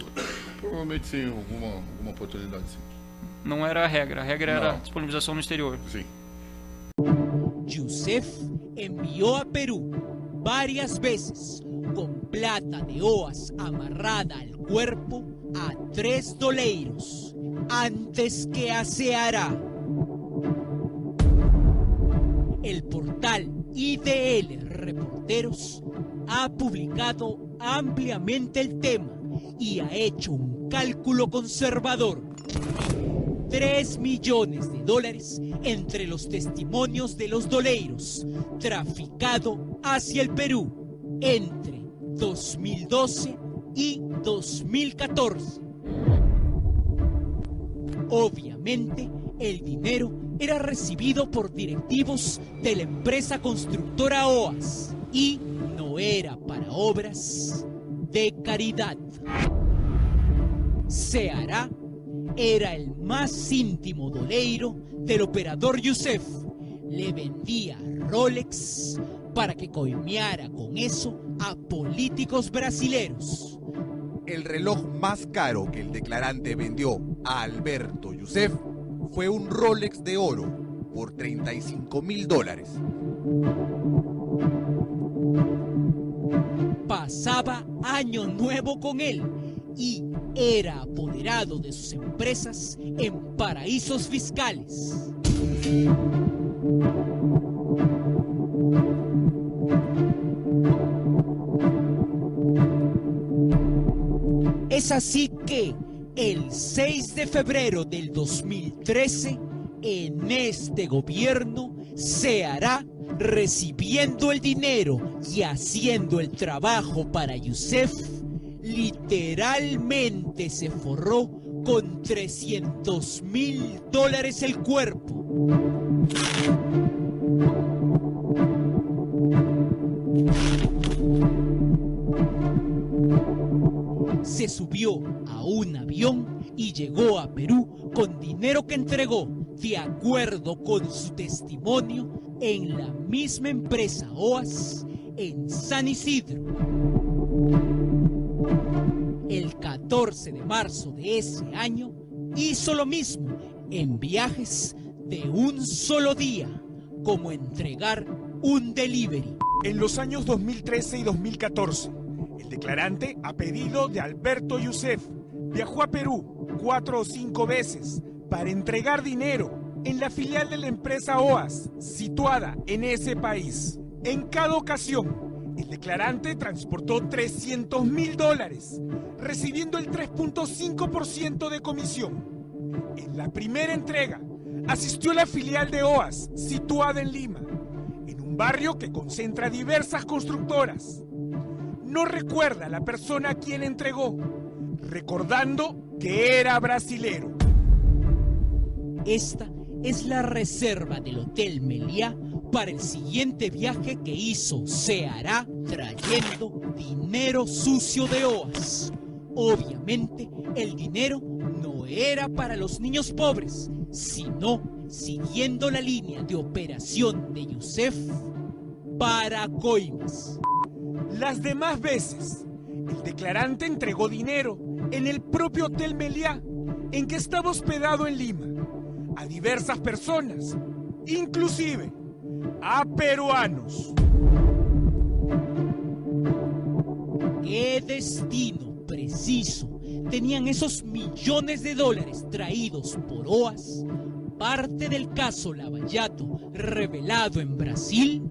Provavelmente sim, alguma oportunidade sim.
Não era a regra era a disponibilização no exterior.
Sim.
Youssef envió a Perú varias veces con plata de OAS amarrada al cuerpo a 3 doleiros antes que a Ceará. El portal IDL Reporteros ha publicado ampliamente el tema y ha hecho un cálculo conservador. 3 millones de dólares entre los testimonios de los doleiros traficado hacia el Perú entre 2012 y 2014. Obviamente, el dinero era recibido por directivos de la empresa constructora OAS y no era para obras de caridad. Ceará era el más íntimo doleiro del operador Youssef. Le vendía Rolex para que coimeara con eso a políticos brasileros.
El reloj más caro que el declarante vendió a Alberto Youssef fue un Rolex de oro por $35.000.
Pasaba año nuevo con él y era apoderado de sus empresas en paraísos fiscales. Es así que el 6 de febrero del 2013, en este gobierno, se hará recibiendo el dinero y haciendo el trabajo para Youssef, literalmente se forró con $300.000 el cuerpo. Se subió a un avión y llegó a Perú con dinero que entregó, de acuerdo con su testimonio, en la misma empresa OAS en San Isidro. El 14 de marzo de ese año hizo lo mismo en viajes de un solo día, como entregar un delivery.
En los años 2013 y 2014, el declarante, a pedido de Alberto Youssef, viajó a Perú 4 o 5 veces para entregar dinero en la filial de la empresa OAS, situada en ese país. En cada ocasión, el declarante transportó $300.000, recibiendo el 3.5% de comisión. En la primera entrega, asistió a la filial de OAS, situada en Lima, en un barrio que concentra diversas constructoras. No recuerda a la persona a quien entregó, recordando que era brasilero.
Esta es la reserva del Hotel Meliá para el siguiente viaje que hizo Ceará trayendo dinero sucio de OAS. Obviamente, el dinero no era para los niños pobres, sino, siguiendo la línea de operación de Youssef, para coimas.
Las demás veces, el declarante entregó dinero en el propio Hotel Meliá, en que estaba hospedado en Lima, a diversas personas, inclusive a peruanos.
¿Qué destino preciso tenían esos millones de dólares traídos por OAS, parte del caso Lavallato revelado en Brasil?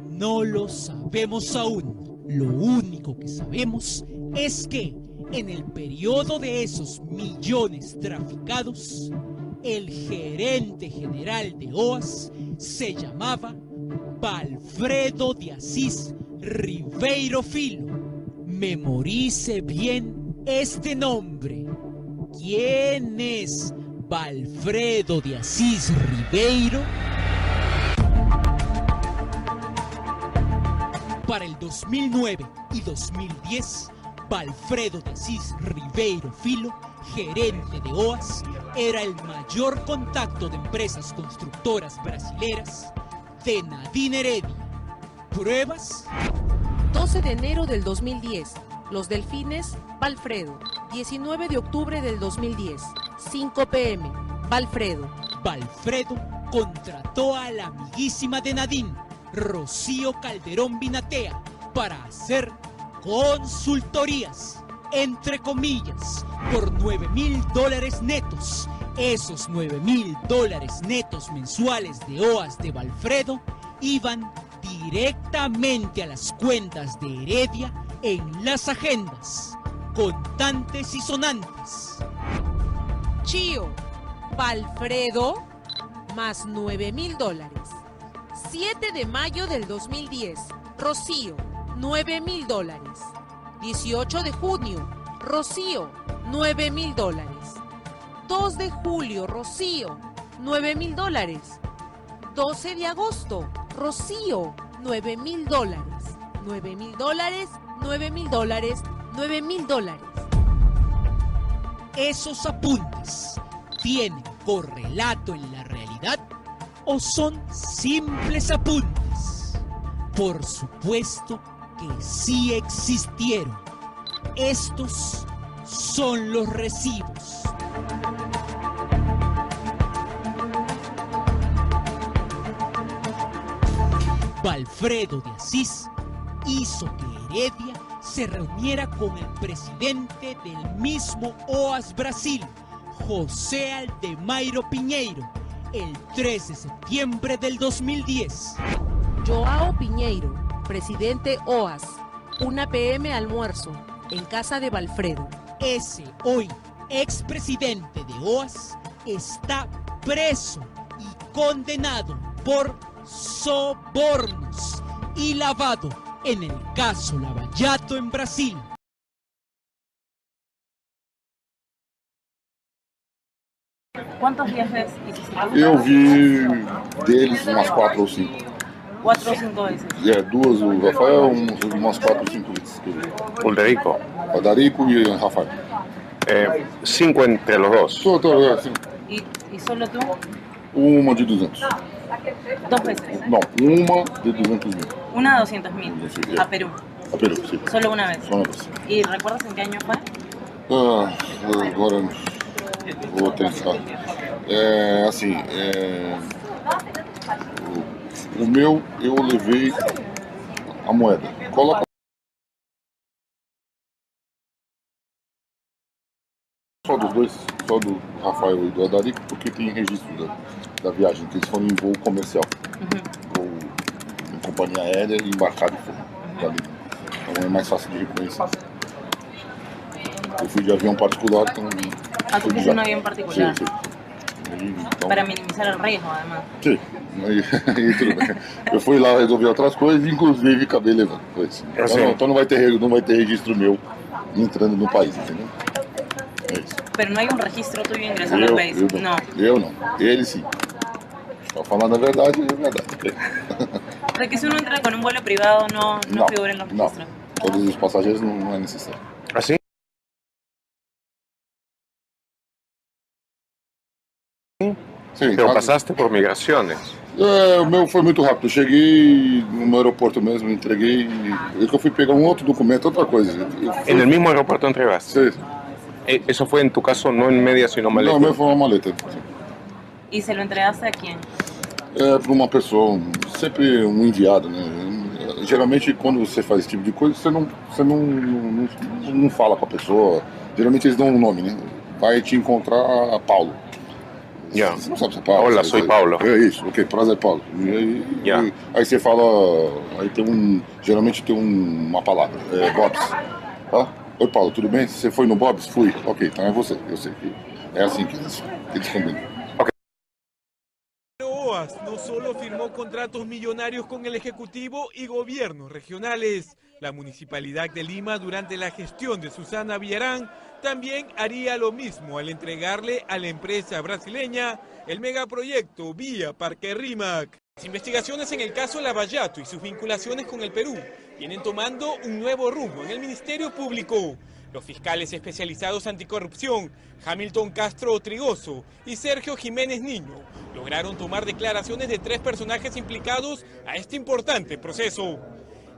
No lo sabemos aún. Lo único que sabemos es que en el periodo de esos millones traficados, el gerente general de OAS se llamaba Valfredo de Assis Ribeiro Filho. Memorice bien este nombre. ¿Quién es Valfredo de Assis Ribeiro? Para el 2009 y 2010, Valfredo de Assis Ribeiro Filho, gerente de OAS, era el mayor contacto de empresas constructoras brasileras de Nadine Heredia. ¿Pruebas?
12 de enero del 2010, Los Delfines, Valfredo. 19 de octubre del 2010, 5 p.m., Valfredo.
Valfredo contrató a la amiguísima de Nadine, Rocío Calderón Binatea, para hacer consultorías, entre comillas, por $9.000 netos. Esos $9.000 netos mensuales de OAS de Valfredo iban directamente a las cuentas de Heredia en las agendas, contantes y sonantes.
Chío, Valfredo, más $9.000. 7 de mayo del 2010, Rocío, $9.000. 18 de junio, Rocío, $9.000. 2 de julio, Rocío, $9.000. 12 de agosto, Rocío, $9.000. $9.000, $9.000, $9.000.
¿Esos apuntes tienen correlato en la realidad o son simples apuntes? Por supuesto que sí existieron. Estos son los recibos. Valfredo de Assis hizo que Heredia se reuniera con el presidente del mismo OAS Brasil, José Aldemairo Pinheiro, el 3 de septiembre del 2010.
Joao Pinheiro, presidente OAS, 1 p.m. almuerzo, en casa de Valfredo.
Ese hoy expresidente de OAS está preso y condenado por sobornos y lavado en el caso Lavallato en Brasil.
¿Cuántos viajes hiciste?
Eu vi deles umas 4 ou 5.
4 o 5 veces.
Duas o Rafael, umas 4 ou 5 vezes.
Pulterico.
Darico e Rafael.
5 entre los dos.
Todo, sim.
¿Y solo tú?
Uma de 200.
2 veces.
Não, uma de 200 mil.
Una de 200.000. A Perú.
A Perú, sim.
Solo una vez.
Só uma vez.
¿Y recuerdas en qué año fue?
Agora vou pensar. Assim, O meu, eu levei a moeda. Coloca só dos dois, só do Rafael e do Adarico, porque tem registro da viagem, que eles foram em voo comercial. Voo em companhia aérea e embarcado e foram. Então é mais fácil de reconhecer. Eu fui de avião particular, então...
Ah, tú fuiste en un avión particular.
Sí, sí. Então,
para minimizar el riesgo, además.
Sim, aí tudo bem. Eu fui lá resolver outras coisas, inclusive acabei levando. Então não vai ter registro meu entrando no país, entendeu? É isso.
Pero no hay un registro tuyo ingresando al país.
Eu não. Ele sim. Estou falando a verdade, é verdade.
Para que si uno entra con un vuelo privado no figura en los registros.
Todos os passageiros não é necessário.
Assim?
Sim,
Pero passaste por migrações.
O meu foi muito rápido. Eu cheguei no aeroporto mesmo, entreguei. Eu fui pegar um outro documento, outra coisa.
En el mismo aeropuerto entregaste.
Sí.
Eso fue en tu caso no en media sino maleta.
Não, meu foi uma maleta.
¿Y se lo entregaste a quién?
Para uma pessoa, sempre um enviado, né? Geralmente quando você faz esse tipo de coisa, você não fala com a pessoa. Geralmente eles dão um nome, né? Vai te encontrar a Paulo.
Yeah.
Você não sabe se é Paulo.
Hola, soy Paulo.
É isso, ok, prazer Paulo. Aí você fala, aí tem geralmente tem uma palavra, Bob's. Tá? Oi Paulo, tudo bem? Você foi no Bob's? Fui. Ok, então é você, eu sei que é assim que eles combinam.
OAS no solo firmó contratos millonarios con el Ejecutivo y gobiernos regionales. La Municipalidad de Lima, durante la gestión de Susana Villarán, también haría lo mismo al entregarle a la empresa brasileña el megaproyecto Vía Parque Rímac. Las investigaciones en el caso Lavallato y sus vinculaciones con el Perú vienen tomando un nuevo rumbo en el Ministerio Público. Los fiscales especializados anticorrupción, Hamilton Castro Trigoso y Sergio Jiménez Niño, lograron tomar declaraciones de 3 personajes implicados a este importante proceso.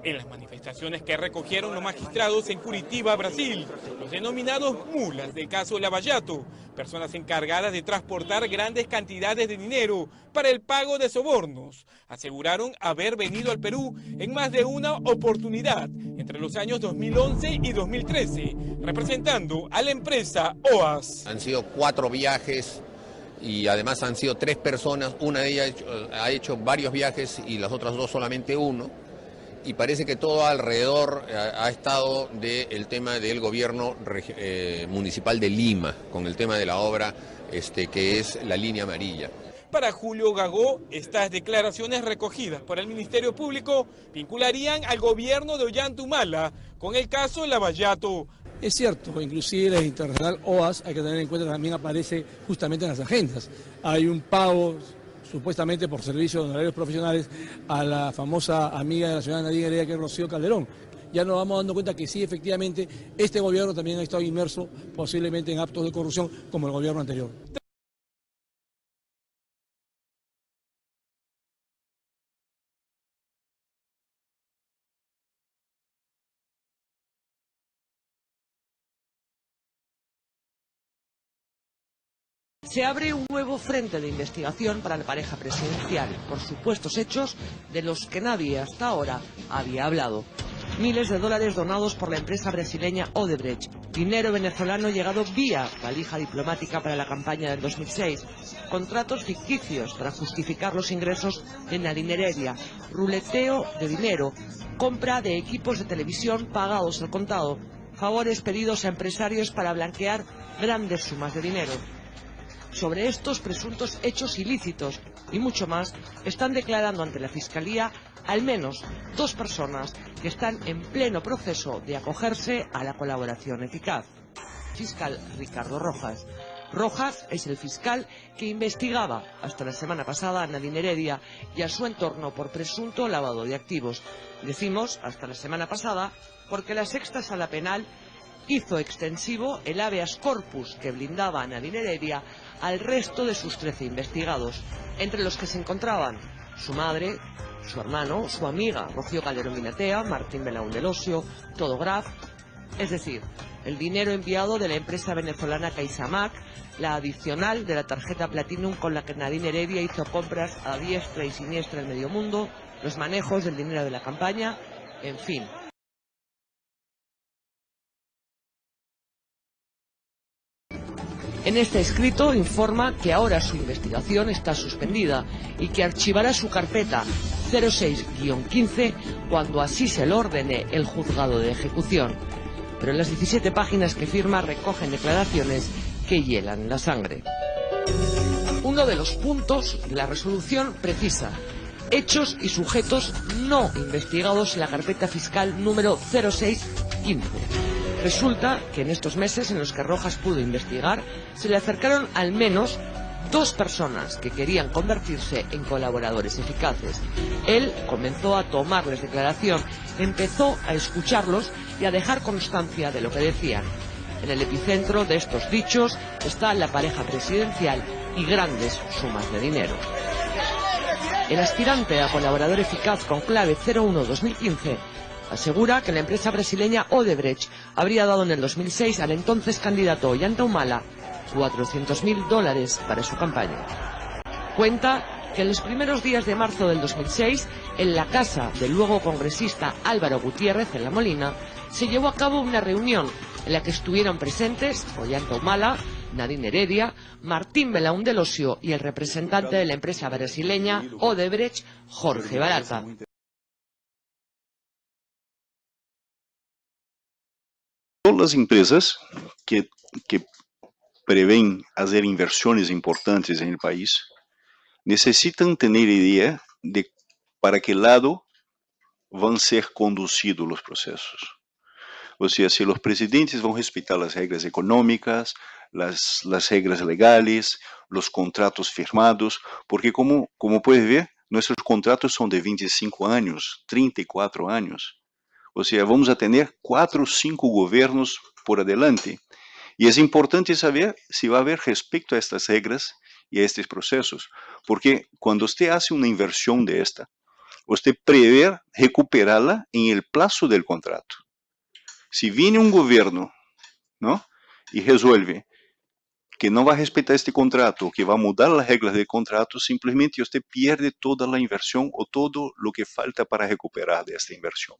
En las manifestaciones que recogieron los magistrados en Curitiba, Brasil, los denominados mulas del caso Lavallato, personas encargadas de transportar grandes cantidades de dinero para el pago de sobornos, aseguraron haber venido al Perú en más de una oportunidad entre los años 2011 y 2013, representando a la empresa OAS.
Han sido 4 viajes y además han sido 3 personas, una de ellas ha hecho varios viajes y las otras 2 solamente uno. Y parece que todo alrededor ha estado del tema del gobierno municipal de Lima, con el tema de la obra que es la línea amarilla.
Para Julio Gagó, estas declaraciones recogidas por el Ministerio Público vincularían al gobierno de Ollanta con el caso Lavallato.
Es cierto, inclusive la internacional OAS, hay que tener en cuenta que también aparece justamente en las agendas. Hay un pago supuestamente por servicios de honorarios profesionales a la famosa amiga de la señora Nadine Heredia, que es Rocío Calderón. Ya nos vamos dando cuenta que sí, efectivamente, este gobierno también ha estado inmerso posiblemente en actos de corrupción como el gobierno anterior.
Se abre un nuevo frente de investigación para la pareja presidencial por supuestos hechos de los que nadie hasta ahora había hablado. Miles de dólares donados por la empresa brasileña Odebrecht, dinero venezolano llegado vía valija diplomática para la campaña del 2006, contratos ficticios para justificar los ingresos de Nadine Heredia, ruleteo de dinero, compra de equipos de televisión pagados al contado, favores pedidos a empresarios para blanquear grandes sumas de dinero. Sobre estos presuntos hechos ilícitos y mucho más, están declarando ante la Fiscalía al menos 2 personas que están en pleno proceso de acogerse a la colaboración eficaz. Fiscal Ricardo Rojas. Rojas es el fiscal que investigaba hasta la semana pasada a Nadine Heredia y a su entorno por presunto lavado de activos. Decimos hasta la semana pasada porque la Sexta Sala Penal hizo extensivo el habeas corpus que blindaba a Nadine Heredia al resto de sus 13 investigados, entre los que se encontraban su madre, su hermano, su amiga Rocío Calderón Vinatea, Martín Belaúnde Elosio, Todo Graf, Es decir, el dinero enviado de la empresa venezolana CaixaMac, la adicional de la tarjeta Platinum con la que Nadine Heredia hizo compras a diestra y siniestra en medio mundo, los manejos del dinero de la campaña, en fin. En este escrito informa que ahora su investigación está suspendida y que archivará su carpeta 06-15 cuando así se lo ordene el juzgado de ejecución. Pero las 17 páginas que firma recogen declaraciones que hielan la sangre. Uno de los puntos de la resolución precisa: hechos y sujetos no investigados en la carpeta fiscal número 06-15. Resulta que en estos meses en los que Rojas pudo investigar, se le acercaron al menos 2 personas que querían convertirse en colaboradores eficaces. Él comenzó a tomarles declaración, empezó a escucharlos y a dejar constancia de lo que decían. En el epicentro de estos dichos está la pareja presidencial y grandes sumas de dinero. El aspirante a colaborador eficaz con clave 01-2015 asegura que la empresa brasileña Odebrecht habría dado en el 2006 al entonces candidato Ollanta Humala $400.000 para su campaña. Cuenta que en los primeros días de marzo del 2006, en la casa del luego congresista Álvaro Gutiérrez en La Molina, se llevó a cabo una reunión en la que estuvieron presentes Ollanta Humala, Nadine Heredia, Martín Belaúnde Losio y el representante de la empresa brasileña Odebrecht, Jorge Barata.
Todas las empresas que prevén hacer inversiones importantes en el país necesitan tener idea de para qué lado van a ser conducidos los procesos. O sea, si los presidentes van a respetar las reglas económicas, las reglas legales, los contratos firmados, porque como puedes ver, nuestros contratos son de 25 años, 34 años. O sea, vamos a tener 4 o 5 gobiernos por adelante. Y es importante saber si va a haber respecto a estas reglas y a estos procesos. Porque cuando usted hace una inversión de esta, usted prevé recuperarla en el plazo del contrato. Si viene un gobierno, ¿no?, y resuelve que no va a respetar este contrato, que va a mudar las reglas del contrato, simplemente usted pierde toda la inversión o todo lo que falta para recuperar de esta inversión.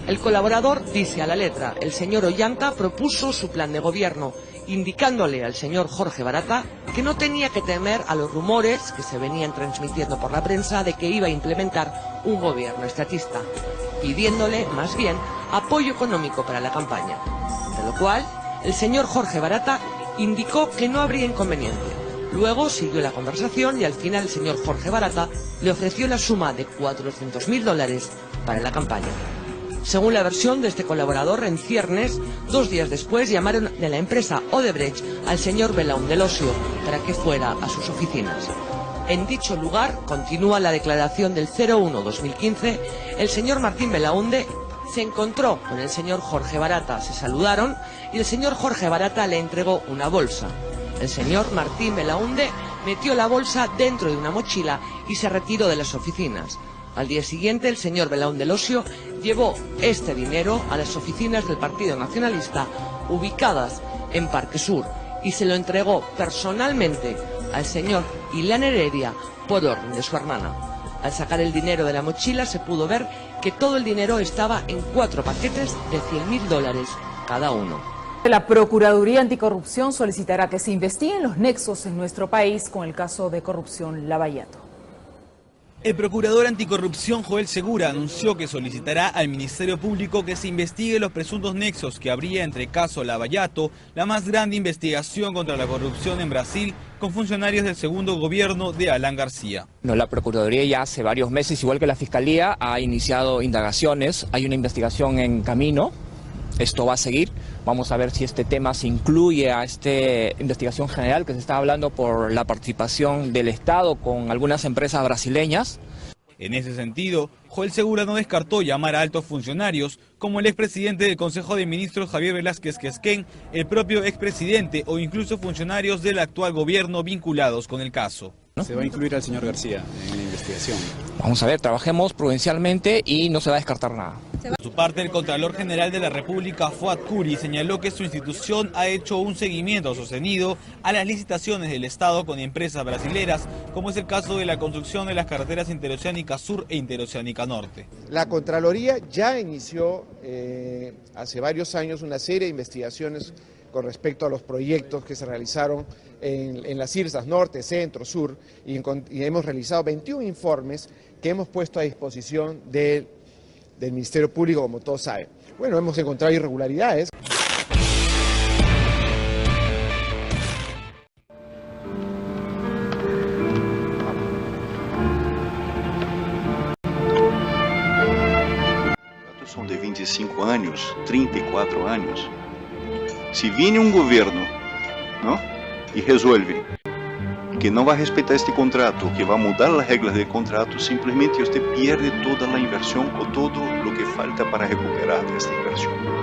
El colaborador dice a la letra: el señor Ollanta propuso su plan de gobierno, indicándole al señor Jorge Barata que no tenía que temer a los rumores que se venían transmitiendo por la prensa de que iba a implementar un gobierno estatista, pidiéndole más bien apoyo económico para la campaña. De lo cual, el señor Jorge Barata indicó que no habría inconveniente. Luego siguió la conversación y al final el señor Jorge Barata le ofreció la suma de $400.000 para la campaña. Según la versión de este colaborador, en ciernes, 2 días después llamaron de la empresa Odebrecht al señor Belaúnde Losio para que fuera a sus oficinas. En dicho lugar, continúa la declaración del 01-2015, el señor Martín Belaúnde se encontró con el señor Jorge Barata, se saludaron y el señor Jorge Barata le entregó una bolsa. El señor Martín Belaúnde metió la bolsa dentro de una mochila y se retiró de las oficinas. Al día siguiente, el señor Belaúnde Losio llevó este dinero a las oficinas del Partido Nacionalista ubicadas en Parque Sur y se lo entregó personalmente al señor Ilan Heredia por orden de su hermana. Al sacar el dinero de la mochila se pudo ver que todo el dinero estaba en 4 paquetes de $100.000 cada uno.
La Procuraduría Anticorrupción solicitará que se investiguen los nexos en nuestro país con el caso de corrupción Lavallato.
El procurador anticorrupción Joel Segura anunció que solicitará al Ministerio Público que se investigue los presuntos nexos que habría entre caso Lavallato, la más grande investigación contra la corrupción en Brasil, con funcionarios del segundo gobierno de Alan García.
La Procuraduría ya hace varios meses, igual que la Fiscalía, ha iniciado indagaciones, hay una investigación en camino. Esto va a seguir. Vamos a ver si este tema se incluye a esta investigación general que se está hablando por la participación del Estado con algunas empresas brasileñas.
En ese sentido, Joel Segura no descartó llamar a altos funcionarios, como el expresidente del Consejo de Ministros Javier Velázquez Quesquén, el propio expresidente o incluso funcionarios del actual gobierno vinculados con el caso.
¿Se va a incluir al señor García en la investigación?
Vamos a ver, trabajemos prudencialmente y no se va a descartar nada.
Por su parte, el Contralor General de la República, Fuad Curi, señaló que su institución ha hecho un seguimiento sostenido a las licitaciones del Estado con empresas brasileras, como es el caso de la construcción de las carreteras Interoceánica Sur e Interoceánica Norte.
La Contraloría ya inició hace varios años una serie de investigaciones con respecto a los proyectos que se realizaron en las IRSAs Norte, Centro, Sur, y hemos realizado 21 informes que hemos puesto a disposición del Ministerio Público, como todos saben. Bueno, hemos encontrado irregularidades.
Son de 25 años, 34 años. Si viene un gobierno, ¿no?, y resuelve que no va a respetar este contrato, que va a mudar las reglas del contrato, simplemente usted pierde toda la inversión o todo lo que falta para recuperar esta inversión.